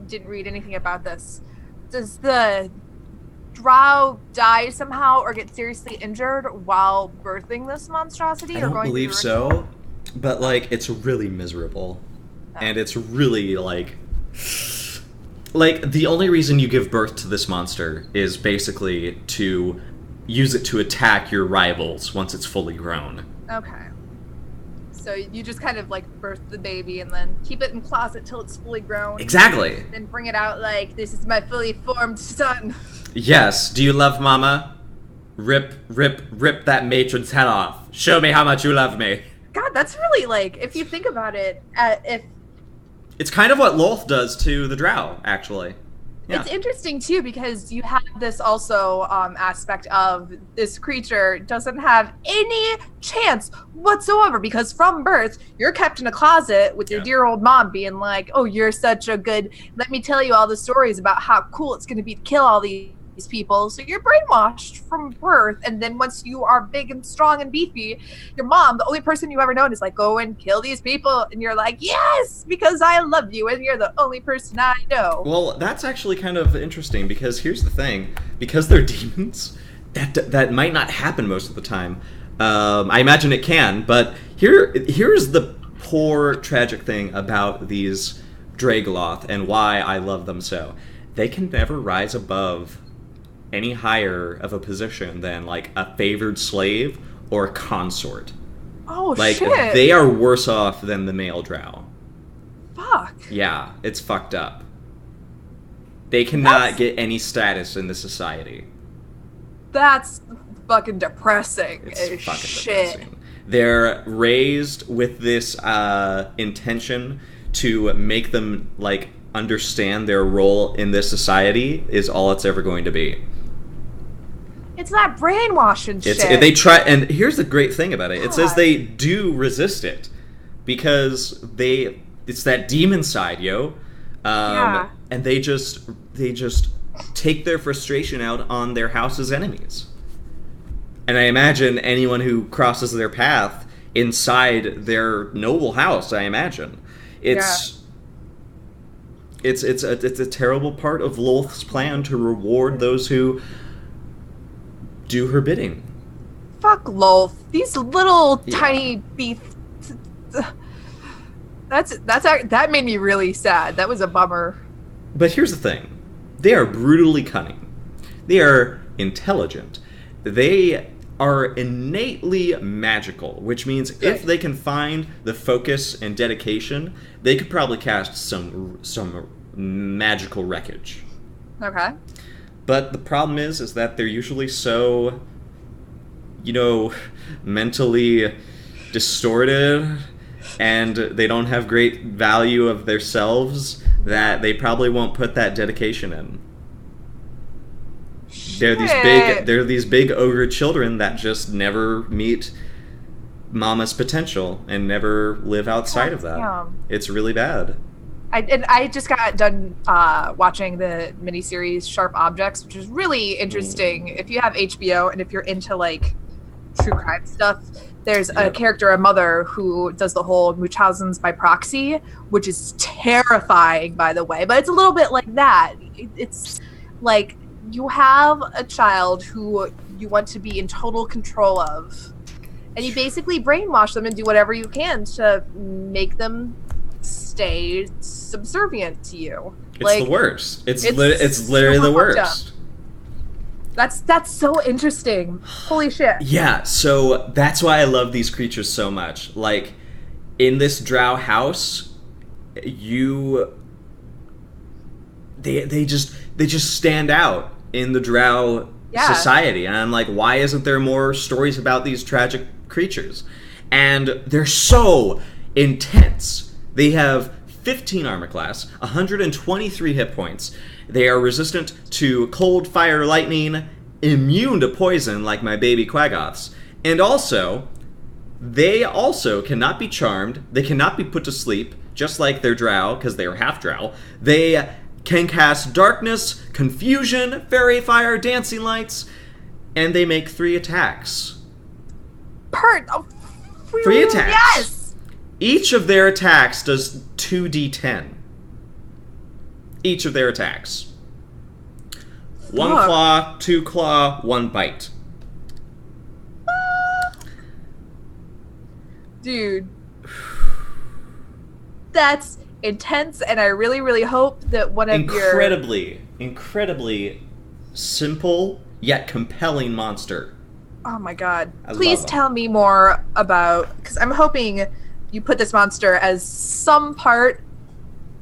didn't read anything about this. Does the Drow die somehow or get seriously injured while birthing this monstrosity? I don't believe so, but like it's really miserable, and it's really like the only reason you give birth to this monster is basically to use it to attack your rivals once it's fully grown. Okay. So you just kind of like birth the baby and then keep it in closet till it's fully grown. Exactly. Then bring it out like, this is my fully formed son. Yes. Do you love Mama? Rip that matron's head off. Show me how much you love me. God, that's really like, if you think about it, it's kind of what Loth does to the Drow, actually. Yeah. It's interesting, too, because you have this also aspect of this creature doesn't have any chance whatsoever, because from birth, you're kept in a closet with your dear old mom being like, oh, you're such a good, let me tell you all the stories about how cool it's going to be to kill all these people. So you're brainwashed from birth, and then once you are big and strong and beefy, your mom, the only person you ever known, is like, go and kill these people, and you're like, yes, because I love you and you're the only person I know. Well, that's actually kind of interesting, because here's the thing, because they're demons, that might not happen most of the time. I imagine it can, but here's the poor tragic thing about these Draegloth and why I love them so. They can never rise above any higher of a position than like a favored slave or a consort. Oh, like, shit. They are worse off than the male drow. Fuck. Yeah, it's fucked up. They cannot get any status in the society. That's fucking depressing. It's fucking shit. depressing. They're raised with this intention to make them like understand their role in this society is all it's ever going to be. It's that brainwashing shit. They try, and here's the great thing about it. God. It says they do resist it because it's that demon side, yo. And they just take their frustration out on their house's enemies. And I imagine anyone who crosses their path inside their noble house, I imagine. It's a terrible part of Loth's plan to reward those who do her bidding. Fuck Loth. These little tiny beef. That made me really sad. That was a bummer. But here's the thing. They are brutally cunning. They are intelligent. They are innately magical, which means if they can find the focus and dedication, they could probably cast some magical wreckage. Okay. But the problem is that they're usually so, mentally distorted, and they don't have great value of themselves, that they probably won't put that dedication in. They're these big ogre children that just never meet Mama's potential and never live outside of that. Damn. It's really bad. I just got done watching the miniseries Sharp Objects, which is really interesting. If you have HBO and if you're into like true crime stuff, there's a character, a mother, who does the whole Munchausen's by proxy, which is terrifying, by the way. But it's a little bit like that. It's like you have a child who you want to be in total control of, and you basically brainwash them and do whatever you can to make them stay subservient to you. It's the worst. It's literally the worst. That's so interesting. Holy shit. Yeah, so that's why I love these creatures so much. Like, in this drow house, they just stand out in the drow society. And I'm like, why isn't there more stories about these tragic creatures? And they're so intense. They have 15 armor class, 123 hit points. They are resistant to cold, fire, lightning, immune to poison like my baby Quaggoths. And also, they also cannot be charmed. They cannot be put to sleep, just like their drow, because they are half drow. They can cast darkness, confusion, fairy fire, dancing lights, and they make 3 attacks. 3 attacks. Yes! Each of their attacks does 2d10. Each of their attacks. 1 claw, 2 claw, 1 bite. Dude. That's intense, and I really, really hope that one of incredibly simple yet compelling monster. Oh my god. Please tell me more about... Because I'm hoping you put this monster as some part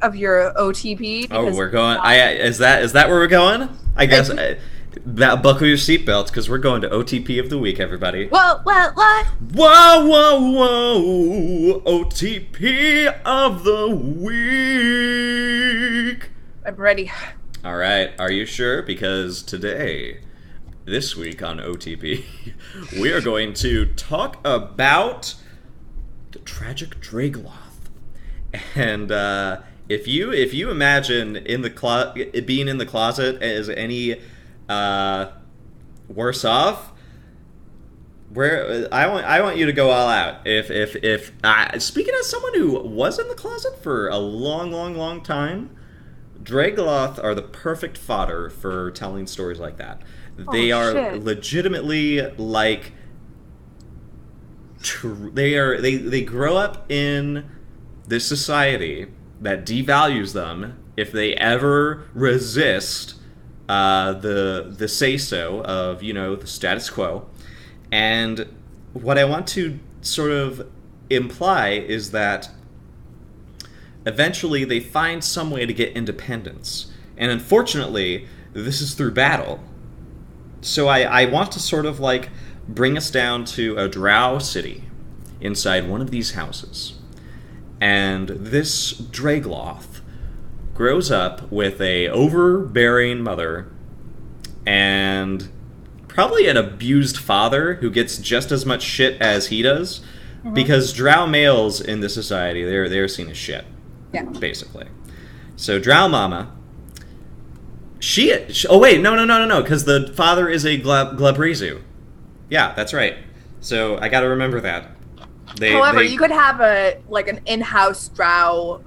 of your OTP. Oh, we're going... Is that where we're going? I guess... buckle your seatbelts, because we're going to OTP of the week, everybody. Whoa! OTP of the week! I'm ready. All right, are you sure? Because this week on OTP, we are going to talk about the tragic Draegloth. And if you imagine being in the closet as any worse off, I want you to go all out. If speaking as someone who was in the closet for a long time, Draegloth are the perfect fodder for telling stories like that. They are legitimately like they grow up in this society that devalues them if they ever resist the say-so of, the status quo. And what I want to sort of imply is that eventually they find some way to get independence. And unfortunately, this is through battle. So I want to sort of like bring us down to a drow city inside one of these houses. And this Draegloth grows up with a overbearing mother and probably an abused father who gets just as much shit as he does, because drow males in this society, they're seen as shit, basically. So drow mama, oh wait, no, because the father is a Glabrizu. Yeah, that's right. So I gotta remember that. However, you could have an in-house drow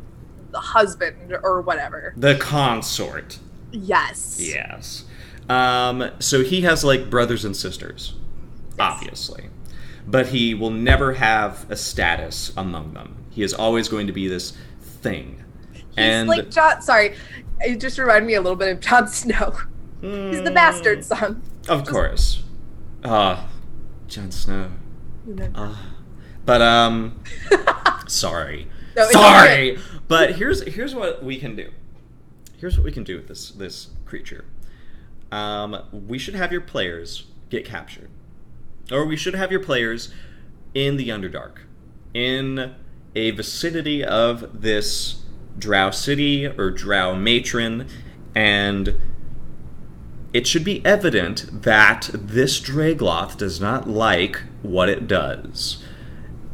husband or whatever. The consort. Yes. Yes. So he has brothers and sisters, obviously, but he will never have a status among them. He is always going to be this thing. He's like Jon. Sorry, it just reminded me a little bit of Jon Snow. He's the bastard son. Of course. Jon Snow. But sorry. No, sorry. Okay. But here's what we can do. Here's what we can do with this creature. We should have your players get captured. Or we should have your players in the Underdark, in a vicinity of this drow city or drow matron, and it should be evident that this Draegloth does not like what it does.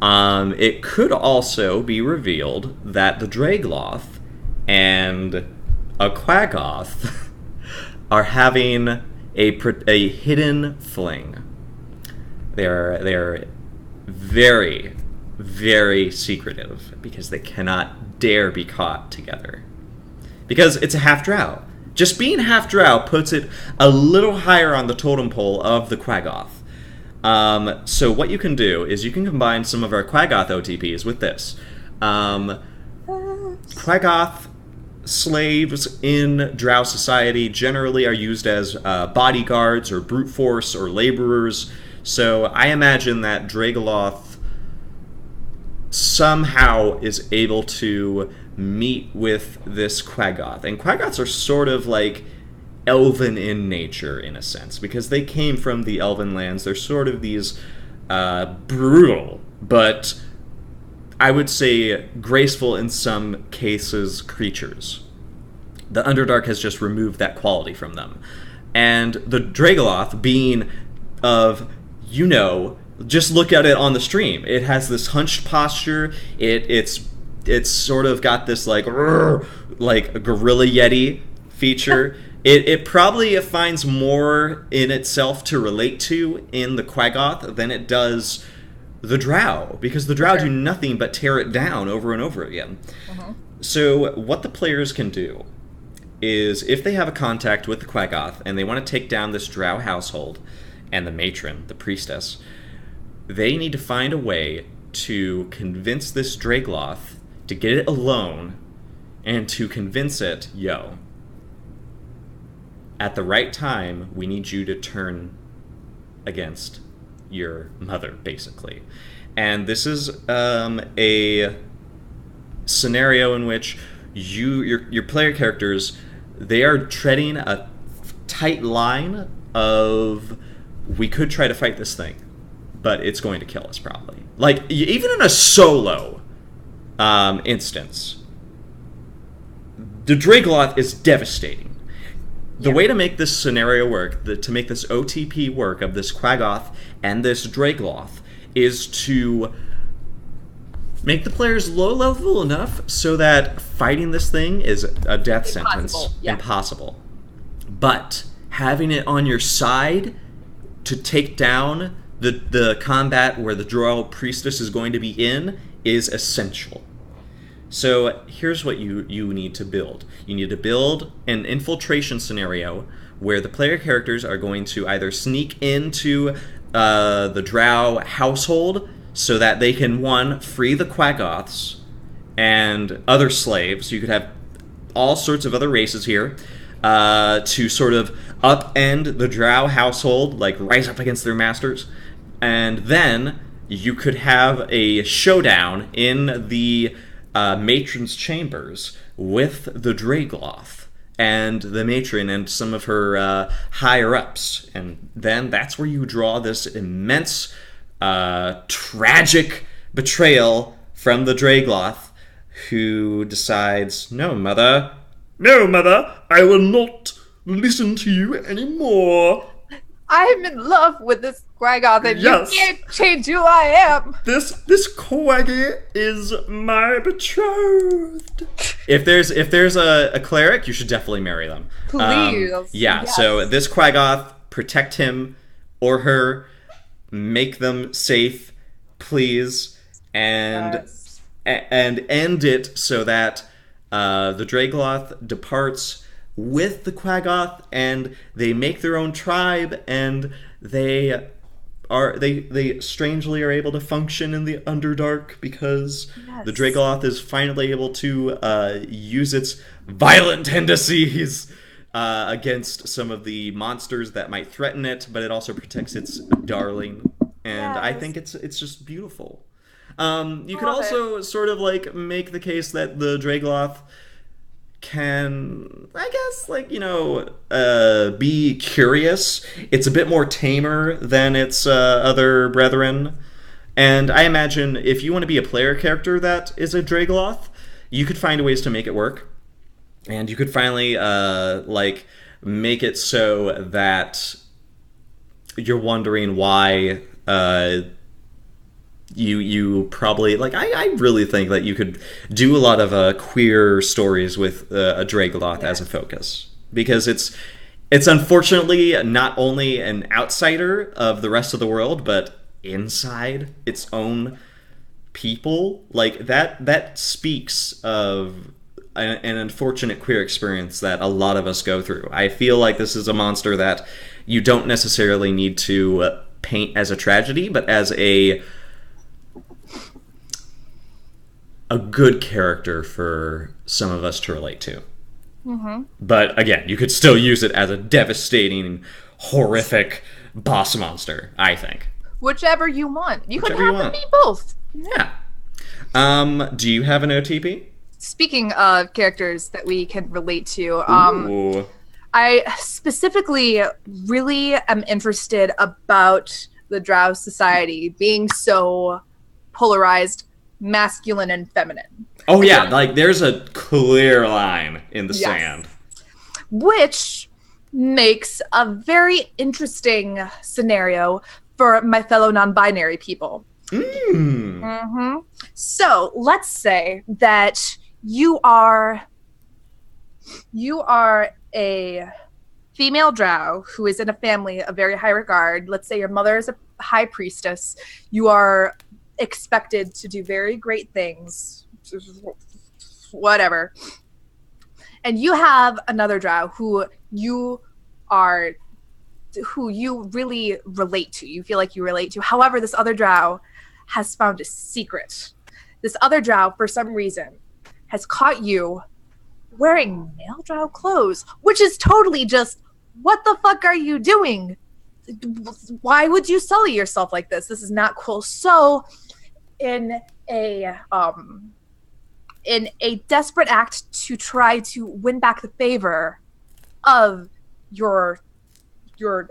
It could also be revealed that the Draegloth and a Quaggoth are having a hidden fling. They're very, very secretive because they cannot dare be caught together. Because it's a half drow. Just being half drow puts it a little higher on the totem pole of the Quaggoth. So what you can do is you can combine some of our Quaggoth OTPs with this. Quaggoth slaves in drow society generally are used as bodyguards or brute force or laborers. So I imagine that Draegloth somehow is able to meet with this Quaggoth. And Quaggoths are sort of like elven in nature, in a sense, because they came from the Elven Lands. They're sort of these brutal, but I would say graceful in some cases creatures. The Underdark has just removed that quality from them. And the Draegloth being of, just look at it on the stream. It has this hunched posture. It's sort of got this like a gorilla yeti feature. It probably finds more in itself to relate to in the Quaggoth than it does the Drow, because the Drow do nothing but tear it down over and over again. So what the players can do is, if they have a contact with the Quaggoth and they want to take down this Drow household and the matron, the priestess, they need to find a way to convince this Draegloth to get it alone and to convince it, at the right time, we need you to turn against your mother, basically. And this is a scenario in which your player characters, they are treading a tight line of, we could try to fight this thing, but it's going to kill us probably. Like, even in a solo instance, the Draegloth is devastating. The way to make this scenario work, to make this OTP work of this Quaggoth and this Draegloth, is to make the players low level enough so that fighting this thing is a death sentence. Impossible. But having it on your side to take down the combat where the Drow priestess is going to be in is essential. So here's what you need to build. You need to build an infiltration scenario where the player characters are going to either sneak into the Drow household so that they can, one, free the Quaggoths and other slaves. You could have all sorts of other races here to sort of upend the Drow household, like rise up against their masters. And then you could have a showdown in the matron's chambers with the Draegloth and the matron and some of her higher-ups. And then that's where you draw this immense, tragic betrayal from the Draegloth, who decides, no, mother, I will not listen to you anymore. I'm in love with this Quaggoth, and you can't change who I am. This Quaggy is my betrothed. If there's a cleric, you should definitely marry them. Please. Yes. So this Quaggoth, protect him or her, make them safe, please, and end it so that the Draegloth departs with the Quaggoth, and they make their own tribe, and they strangely are able to function in the Underdark because the Draegloth is finally able to use its violent tendencies against some of the monsters that might threaten it, but it also protects its darling, and I think it's just beautiful. You could also sort of like make the case that the Draegloth can, I guess, be curious. It's a bit more tamer than its other brethren. And I imagine if you want to be a player character that is a Draegloth, you could find ways to make it work. And you could finally, make it so that you're wondering why you probably, I really think that you could do a lot of queer stories with a Draegloth as a focus, because it's unfortunately not only an outsider of the rest of the world, but inside its own people. Like that speaks of an unfortunate queer experience that a lot of us go through. I feel like this is a monster that you don't necessarily need to paint as a tragedy, but as a good character for some of us to relate to. But again, you could still use it as a devastating, horrific boss monster, I think. Whichever you want. You could have them be both. Yeah. Do you have an OTP? Speaking of characters that we can relate to, I specifically really am interested about the Drow society being so polarized, masculine and feminine. Oh yeah, like there's a clear line in the sand. Which makes a very interesting scenario for my fellow non-binary people. So let's say that you are a female drow who is in a family of very high regard. Let's say your mother is a high priestess. You are expected to do very great things, whatever. And you have another drow who you really relate to. You feel like you relate to. However, this other drow has found a secret. This other drow, for some reason, has caught you wearing male drow clothes, which is totally just, what the fuck are you doing? Why would you sully yourself like this? This is not cool. So, in a desperate act to try to win back the favor of your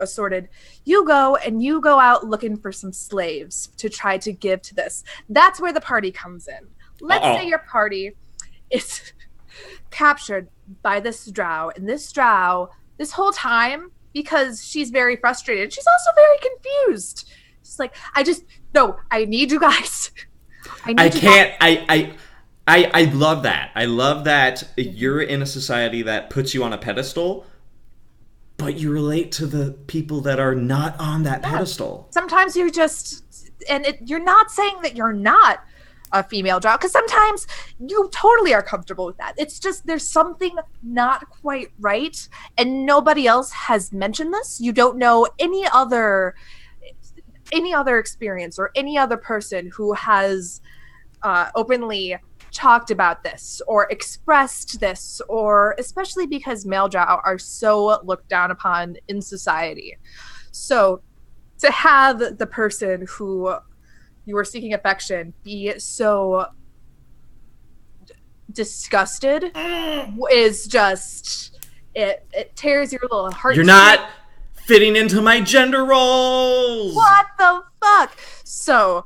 assorted, you go out looking for some slaves to try to give to this. That's where the party comes in. Let's say your party is captured by this drow, and this drow, this whole time, because she's very frustrated, she's also very confused. She's like, I need you guys. I love that. I love that you're in a society that puts you on a pedestal, but you relate to the people that are not on that pedestal. Sometimes you're just, you're not saying that you're not a female drow, because sometimes you totally are comfortable with that. It's just there's something not quite right, and nobody else has mentioned this. You don't know any other experience or any other person who has openly talked about this or expressed this, or especially because male drow are so looked down upon in society. So to have the person who you were seeking affection be so disgusted is just, it tears your little heart. You're not fitting into my gender roles. What the fuck? So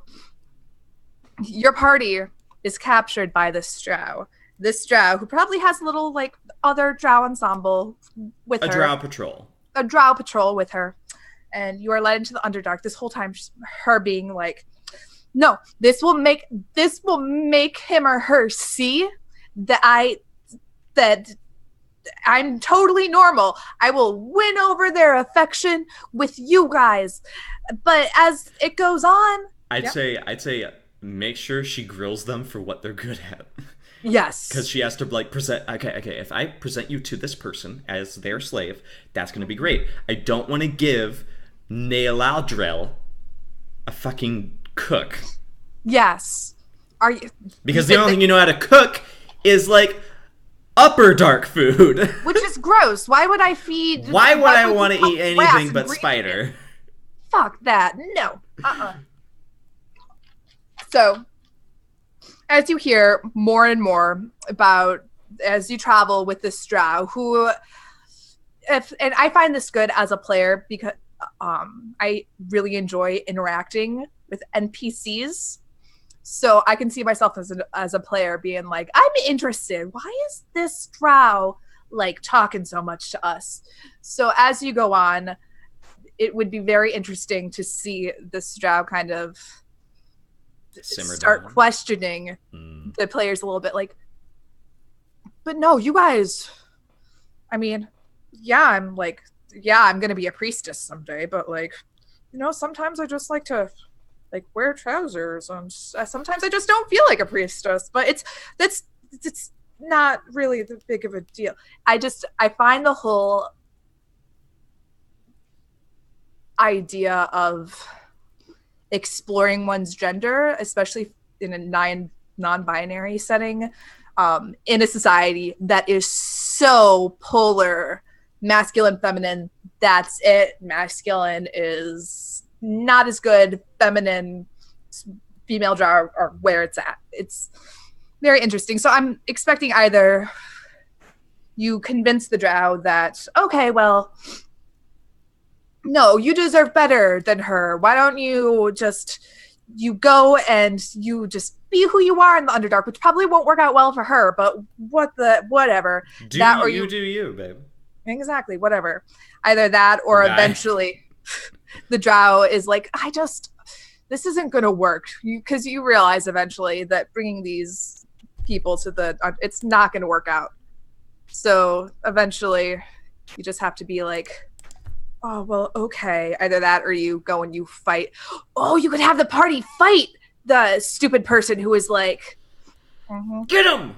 your party is captured by this drow who probably has a little like other drow ensemble with her. A drow patrol with her. And you are led into the Underdark. This whole time, just her being like, no, this will make him or her see that I'm totally normal. I will win over their affection with you guys. But as it goes on, I'd say make sure she grills them for what they're good at. Yes. Because she has to like present, okay, if I present you to this person as their slave, that's going to be great. I don't want to give Nealadrel a fucking cook. Yes. Are you? Because the only thing you know how to cook is like upper dark food. Which is gross. Why would I feed? Why would I want to eat anything but spider? Fuck that. No. So, as you hear more and more about, as you travel with this drow, who, and I find this good as a player because I really enjoy interacting with NPCs. So I can see myself as a player being like, I'm interested. Why is this drow like talking so much to us? So as you go on, it would be very interesting to see this drow kind of start questioning the players a little bit, like, but no, you guys, I mean, I'm gonna be a priestess someday, but like, sometimes I just like to like wear trousers, and sometimes I just don't feel like a priestess, but it's not really that big of a deal. I find the whole idea of exploring one's gender, especially in a non-binary setting, in a society that is so polar, masculine, feminine, that's it. Masculine is not as good. Feminine, female drow are where it's at. It's very interesting. So I'm expecting either you convince the Drow that, okay, well, no, you deserve better than her. Why don't you go and you just be who you are in the Underdark, which probably won't work out well for her, but whatever. Do you, babe. Exactly, whatever. Either that or eventually the Drow is like, this isn't going to work. Because you realize eventually that bringing these people to it's not going to work out. So eventually you just have to be like, oh, well, okay. Either that or you go and you fight. Oh, you could have the party fight the stupid person who is like, get him!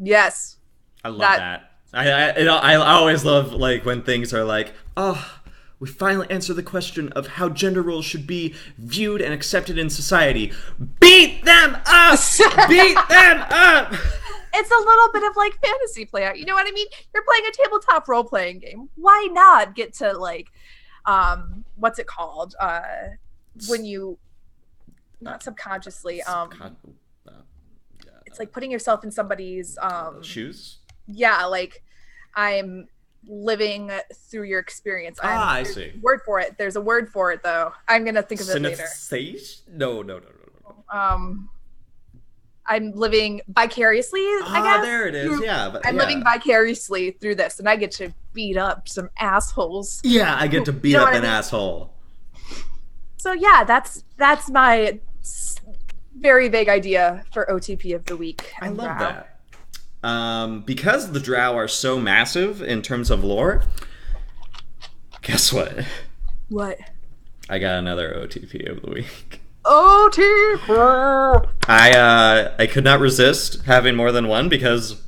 Yes. I love that. I always love like when things are like, oh, we finally answer the question of how gender roles should be viewed and accepted in society. Beat them up! Beat them up! It's a little bit of like fantasy play out. You know what I mean? You're playing a tabletop role-playing game. Why not get to like, what's it called? When you, not subconsciously, it's like putting yourself in somebody's shoes. Yeah, like I'm living through your experience. I see. Word for it. There's a word for it though. I'm gonna think of it later. No. I'm living vicariously, I guess. There it is. I'm living vicariously through this, and I get to beat up some assholes. Yeah, I get to beat up an asshole. So yeah, that's my very vague idea for OTP of the week. I love that. Because the Drow are so massive in terms of lore, guess what? What? I got another OTP of the week. OTP! I could not resist having more than one because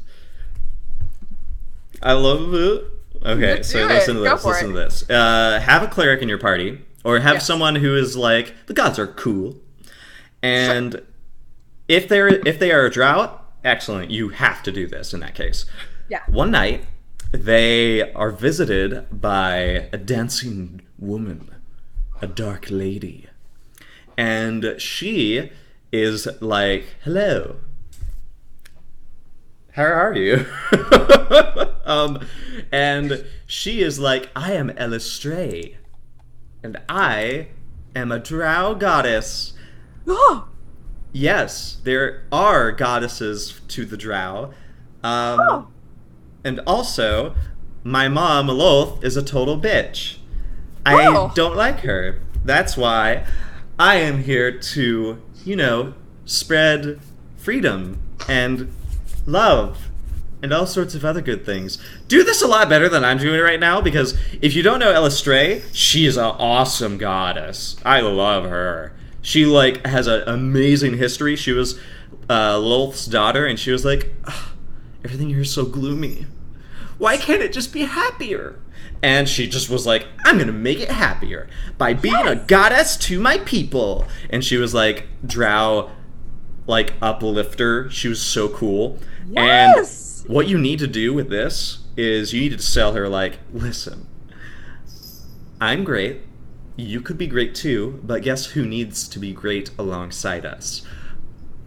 I love it. Okay, so listen to this. Have a cleric in your party, or have someone who is like, the gods are cool. And if they are a Drow, excellent. You have to do this in that case. Yeah. One night, they are visited by a dancing woman, a dark lady. And she is like, hello. How are you? And she is like, I am Elistray. And I am a Drow goddess. Oh! Yes, there are goddesses to the Drow. And also, my mom, Loth, is a total bitch. I don't like her. That's why I am here to, spread freedom and love and all sorts of other good things. Do this a lot better than I'm doing it right now, because if you don't know Elistray, she is an awesome goddess. I love her. She, has an amazing history. She was Loth's daughter, and she was like, everything here is so gloomy. Why can't it just be happier? And she just was like, I'm going to make it happier by being a goddess to my people. And she was like, Drow, uplifter. She was so cool. Yes! And what you need to do with this is you need to tell her, listen, I'm great. You could be great too, but guess who needs to be great alongside us?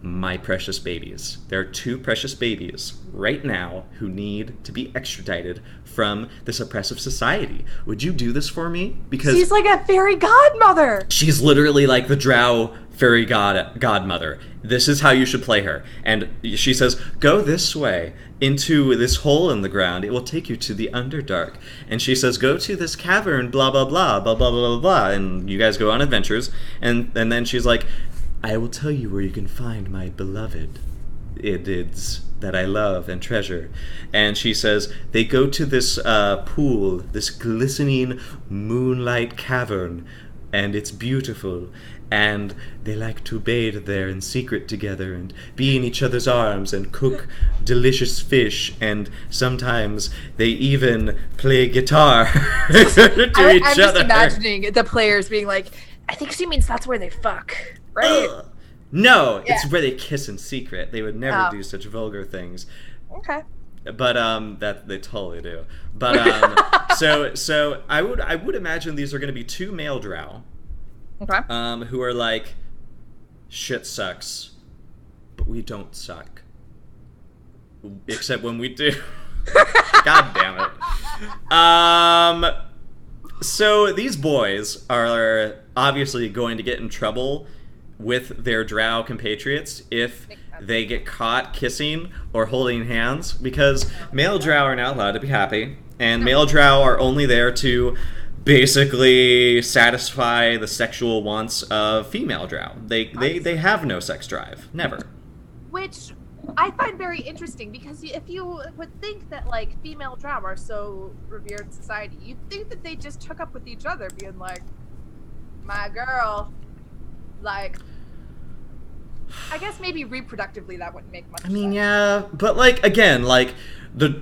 My precious babies. There are 2 precious babies right now who need to be extradited from this oppressive society. Would you do this for me? Because she's like a fairy godmother. She's literally like the Drow fairy godmother. This is how you should play her. And she says, go this way into this hole in the ground. It will take you to the Underdark. And she says, go to this cavern, blah, blah, blah, blah, blah, blah, blah, blah. And you guys go on adventures. And then she's like, I will tell you where you can find my beloved Idids that I love and treasure. And she says, they go to this pool, this glistening moonlight cavern, and it's beautiful. And they like to bathe there in secret together and be in each other's arms and cook delicious fish. And sometimes they even play guitar to each other. I'm just imagining the players being like, I think she means that's where they fuck. Right? No, it's where they kiss in secret. They would never do such vulgar things. Okay. But that they totally do. But so I would imagine these are going to be 2 male Drow. Okay. Who are like, shit sucks, but we don't suck. Except when we do. God damn it. So these boys are obviously going to get in trouble with their Drow compatriots if they get caught kissing or holding hands, because male Drow are not allowed to be happy, and male Drow are only there to basically satisfy the sexual wants of female Drow. They have no sex drive. Never. Which I find very interesting, because if you would think that, like, female Drow are so revered in society, you'd think that they just hook up with each other, being like, my girl, like, I guess maybe reproductively that wouldn't make much sense. Yeah, but, like, again, like,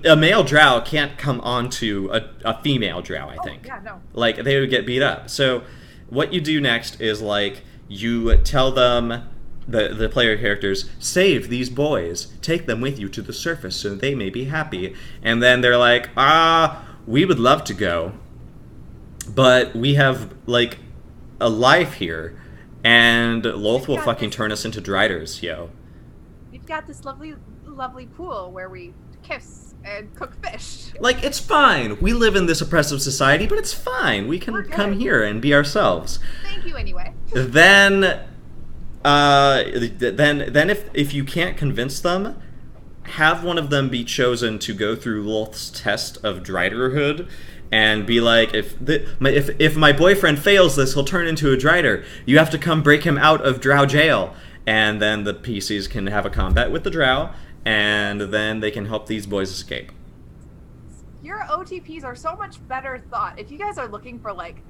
a male Drow can't come onto a female Drow, I think. Yeah, no. Like, they would get beat up. So, what you do next is, like, you tell them, the player characters, save these boys, take them with you to the surface so they may be happy. And then they're like, we would love to go, but we have, like, a life here, and Loth will fucking turn us into driders, yo. We've got this lovely, lovely pool where we kiss and cook fish. Like, it's fine. We live in this oppressive society, but it's fine. We can come here and be ourselves. Thank you anyway. Then if you can't convince them, have one of them be chosen to go through Loth's test of driderhood, and be like, if my boyfriend fails this, he'll turn into a drider. You have to come break him out of Drow jail. And then the PCs can have a combat with the Drow, and then they can help these boys escape. Your OTPs are so much better thought. If you guys are looking for, like,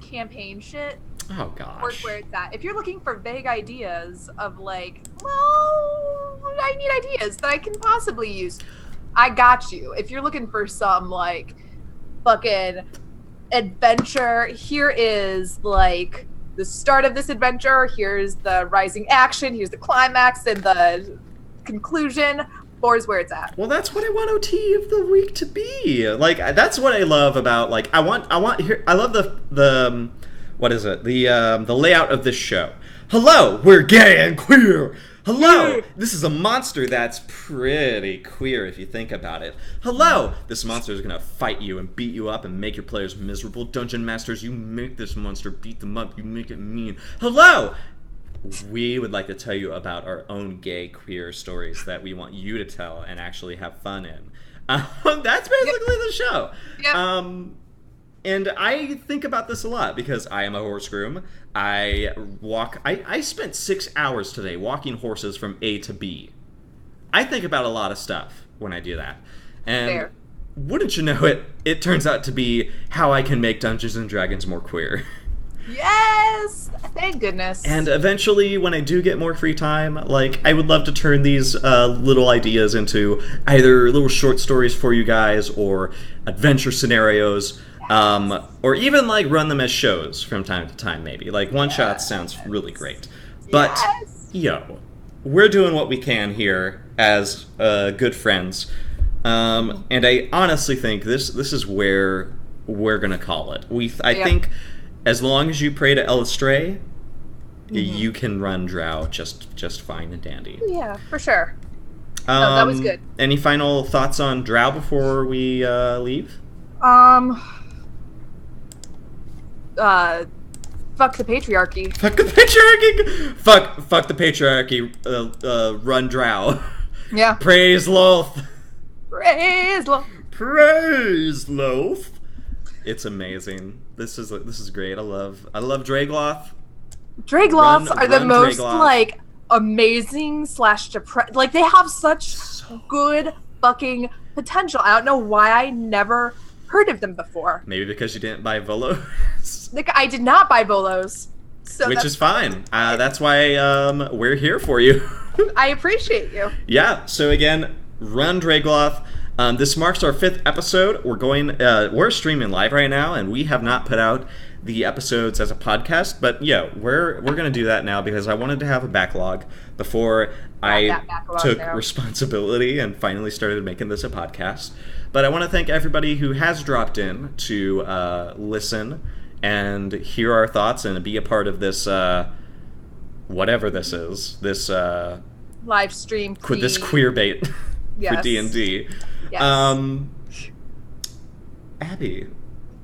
campaign shit, oh gosh, or where it's at. If you're looking for vague ideas of, like, well, I need ideas that I can possibly use, I got you. If you're looking for some, like, fucking adventure, here is, like, the start of this adventure, here's the rising action, here's the climax and the conclusion. Fore's where it's at. Well, that's what I want OT of the week to be. Like, that's what I love about, like, I love the what is it? The layout of this show. Hello, we're gay and queer. Hello, this is a monster that's pretty queer if you think about it. Hello, this monster is gonna fight you and beat you up and make your players miserable. Dungeon masters, you make this monster beat them up, you make it mean. Hello, we would like to tell you about our own gay queer stories that we want you to tell and actually have fun in. That's basically the show. Yep. And I think about this a lot because I am a horse groom. I spent 6 hours today walking horses from A to B. I think about a lot of stuff when I do that. And fair. Wouldn't you know it, it turns out to be how I can make Dungeons & Dragons more queer. Yes! Thank goodness. And eventually, when I do get more free time, like, I would love to turn these little ideas into either little short stories for you guys or adventure scenarios. Or even, like, run them as shows from time to time, maybe. Like, one-shots sounds really great. But, yo, we're doing what we can here as good friends. And I honestly think this is where we're going to call it. I think as long as you pray to Elistray, you can run Drow just fine and dandy. Yeah, for sure. No, that was good. Any final thoughts on Drow before we leave? Fuck the patriarchy. Fuck the patriarchy. Fuck the patriarchy. Run Drow. Yeah. Praise Loth. Praise Loth. Praise Loth. It's amazing. This is great. I love Draegloth. Draegloths are the most like amazing / like they have such good fucking potential. I don't know why I never heard of them before. Maybe because you didn't buy Volos. Like, I did not buy Volos. So which is fine. That's why we're here for you. I appreciate you. Yeah, so again, run Draegloth. This marks our 5th episode. We're streaming live right now, and we have not put out the episodes as a podcast, but yeah, we're gonna do that now because I wanted to have a backlog before I took responsibility and finally started making this a podcast. But I want to thank everybody who has dropped in to listen and hear our thoughts and be a part of this, whatever this is, this live stream, this queer bait for D&D. Yes. Abby.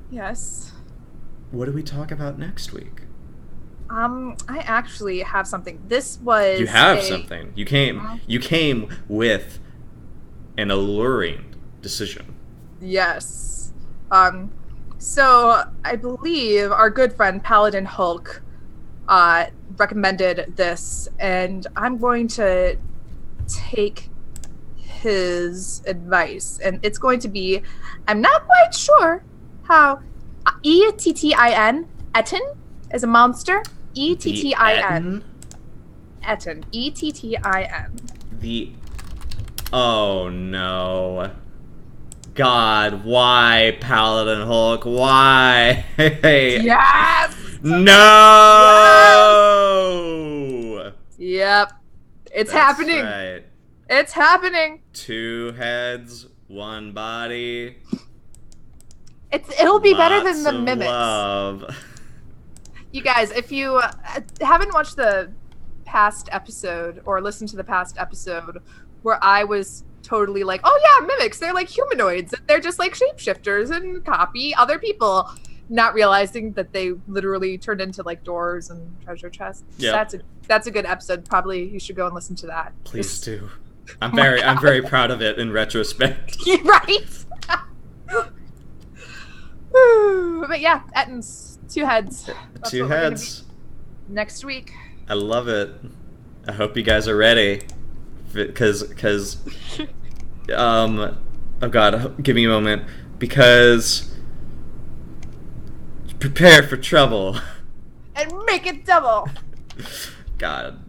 Yes. What do we talk about next week? I actually have something. This was You have something. You came with an alluring decision. Yes. So I believe our good friend Paladin Hulk recommended this, and I'm going to take his advice, and it's going to be, I'm not quite sure how Ettin is a monster. Ettin. Ettin. Ettin. Oh no. God, why, Paladin Hulk? Why? Yes! No! Yes! Yep. It's happening. Right. It's happening. 2 heads, 1 body. It'll be better than the Lots of mimics. Love. You guys, if you haven't watched the past episode or listened to the past episode where I was totally like, oh yeah, mimics, they're like humanoids. They're just like shapeshifters and copy other people, not realizing that they literally turned into like doors and treasure chests. Yep. That's a good episode. Probably you should go and listen to that. Please do. I'm very proud of it in retrospect. Right? But yeah, Ettin's 2 heads. That's 2 what we're gonna heads. be next week. I love it. I hope you guys are ready. Because oh god, give me a moment. Because prepare for trouble. And make it double. God.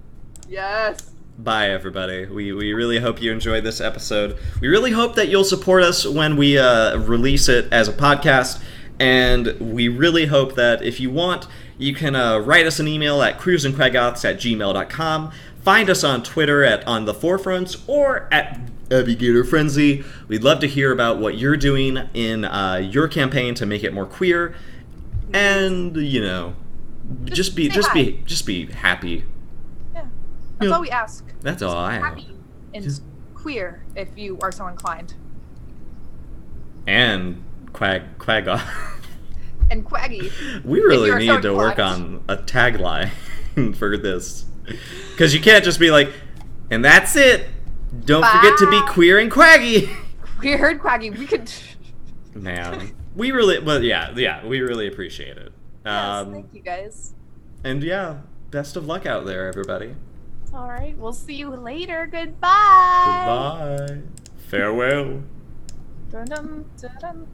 Yes. Bye, everybody. We really hope you enjoyed this episode. We really hope that you'll support us when we release it as a podcast. And we really hope that if you want, you can write us an email at cruiseandquaggoths@gmail.com. Find us on Twitter at OntheForefront or at abigatorfrenzy. We'd love to hear about what you're doing in your campaign to make it more queer. And, you know, just be happy. Yeah. That's all we ask. That's all I happy ask. and queer if you are so inclined. And Quaggoth. And Quaggy. We really need to work on a tagline for this. Because you can't just be like, and that's it. Don't forget to be queer and quaggy. Queer and quaggy. We could... Man. We really, but yeah, we really appreciate it. Yes, thank you guys. And yeah, best of luck out there, everybody. All right, we'll see you later. Goodbye. Goodbye. Farewell. Dun, dun, dun, dun.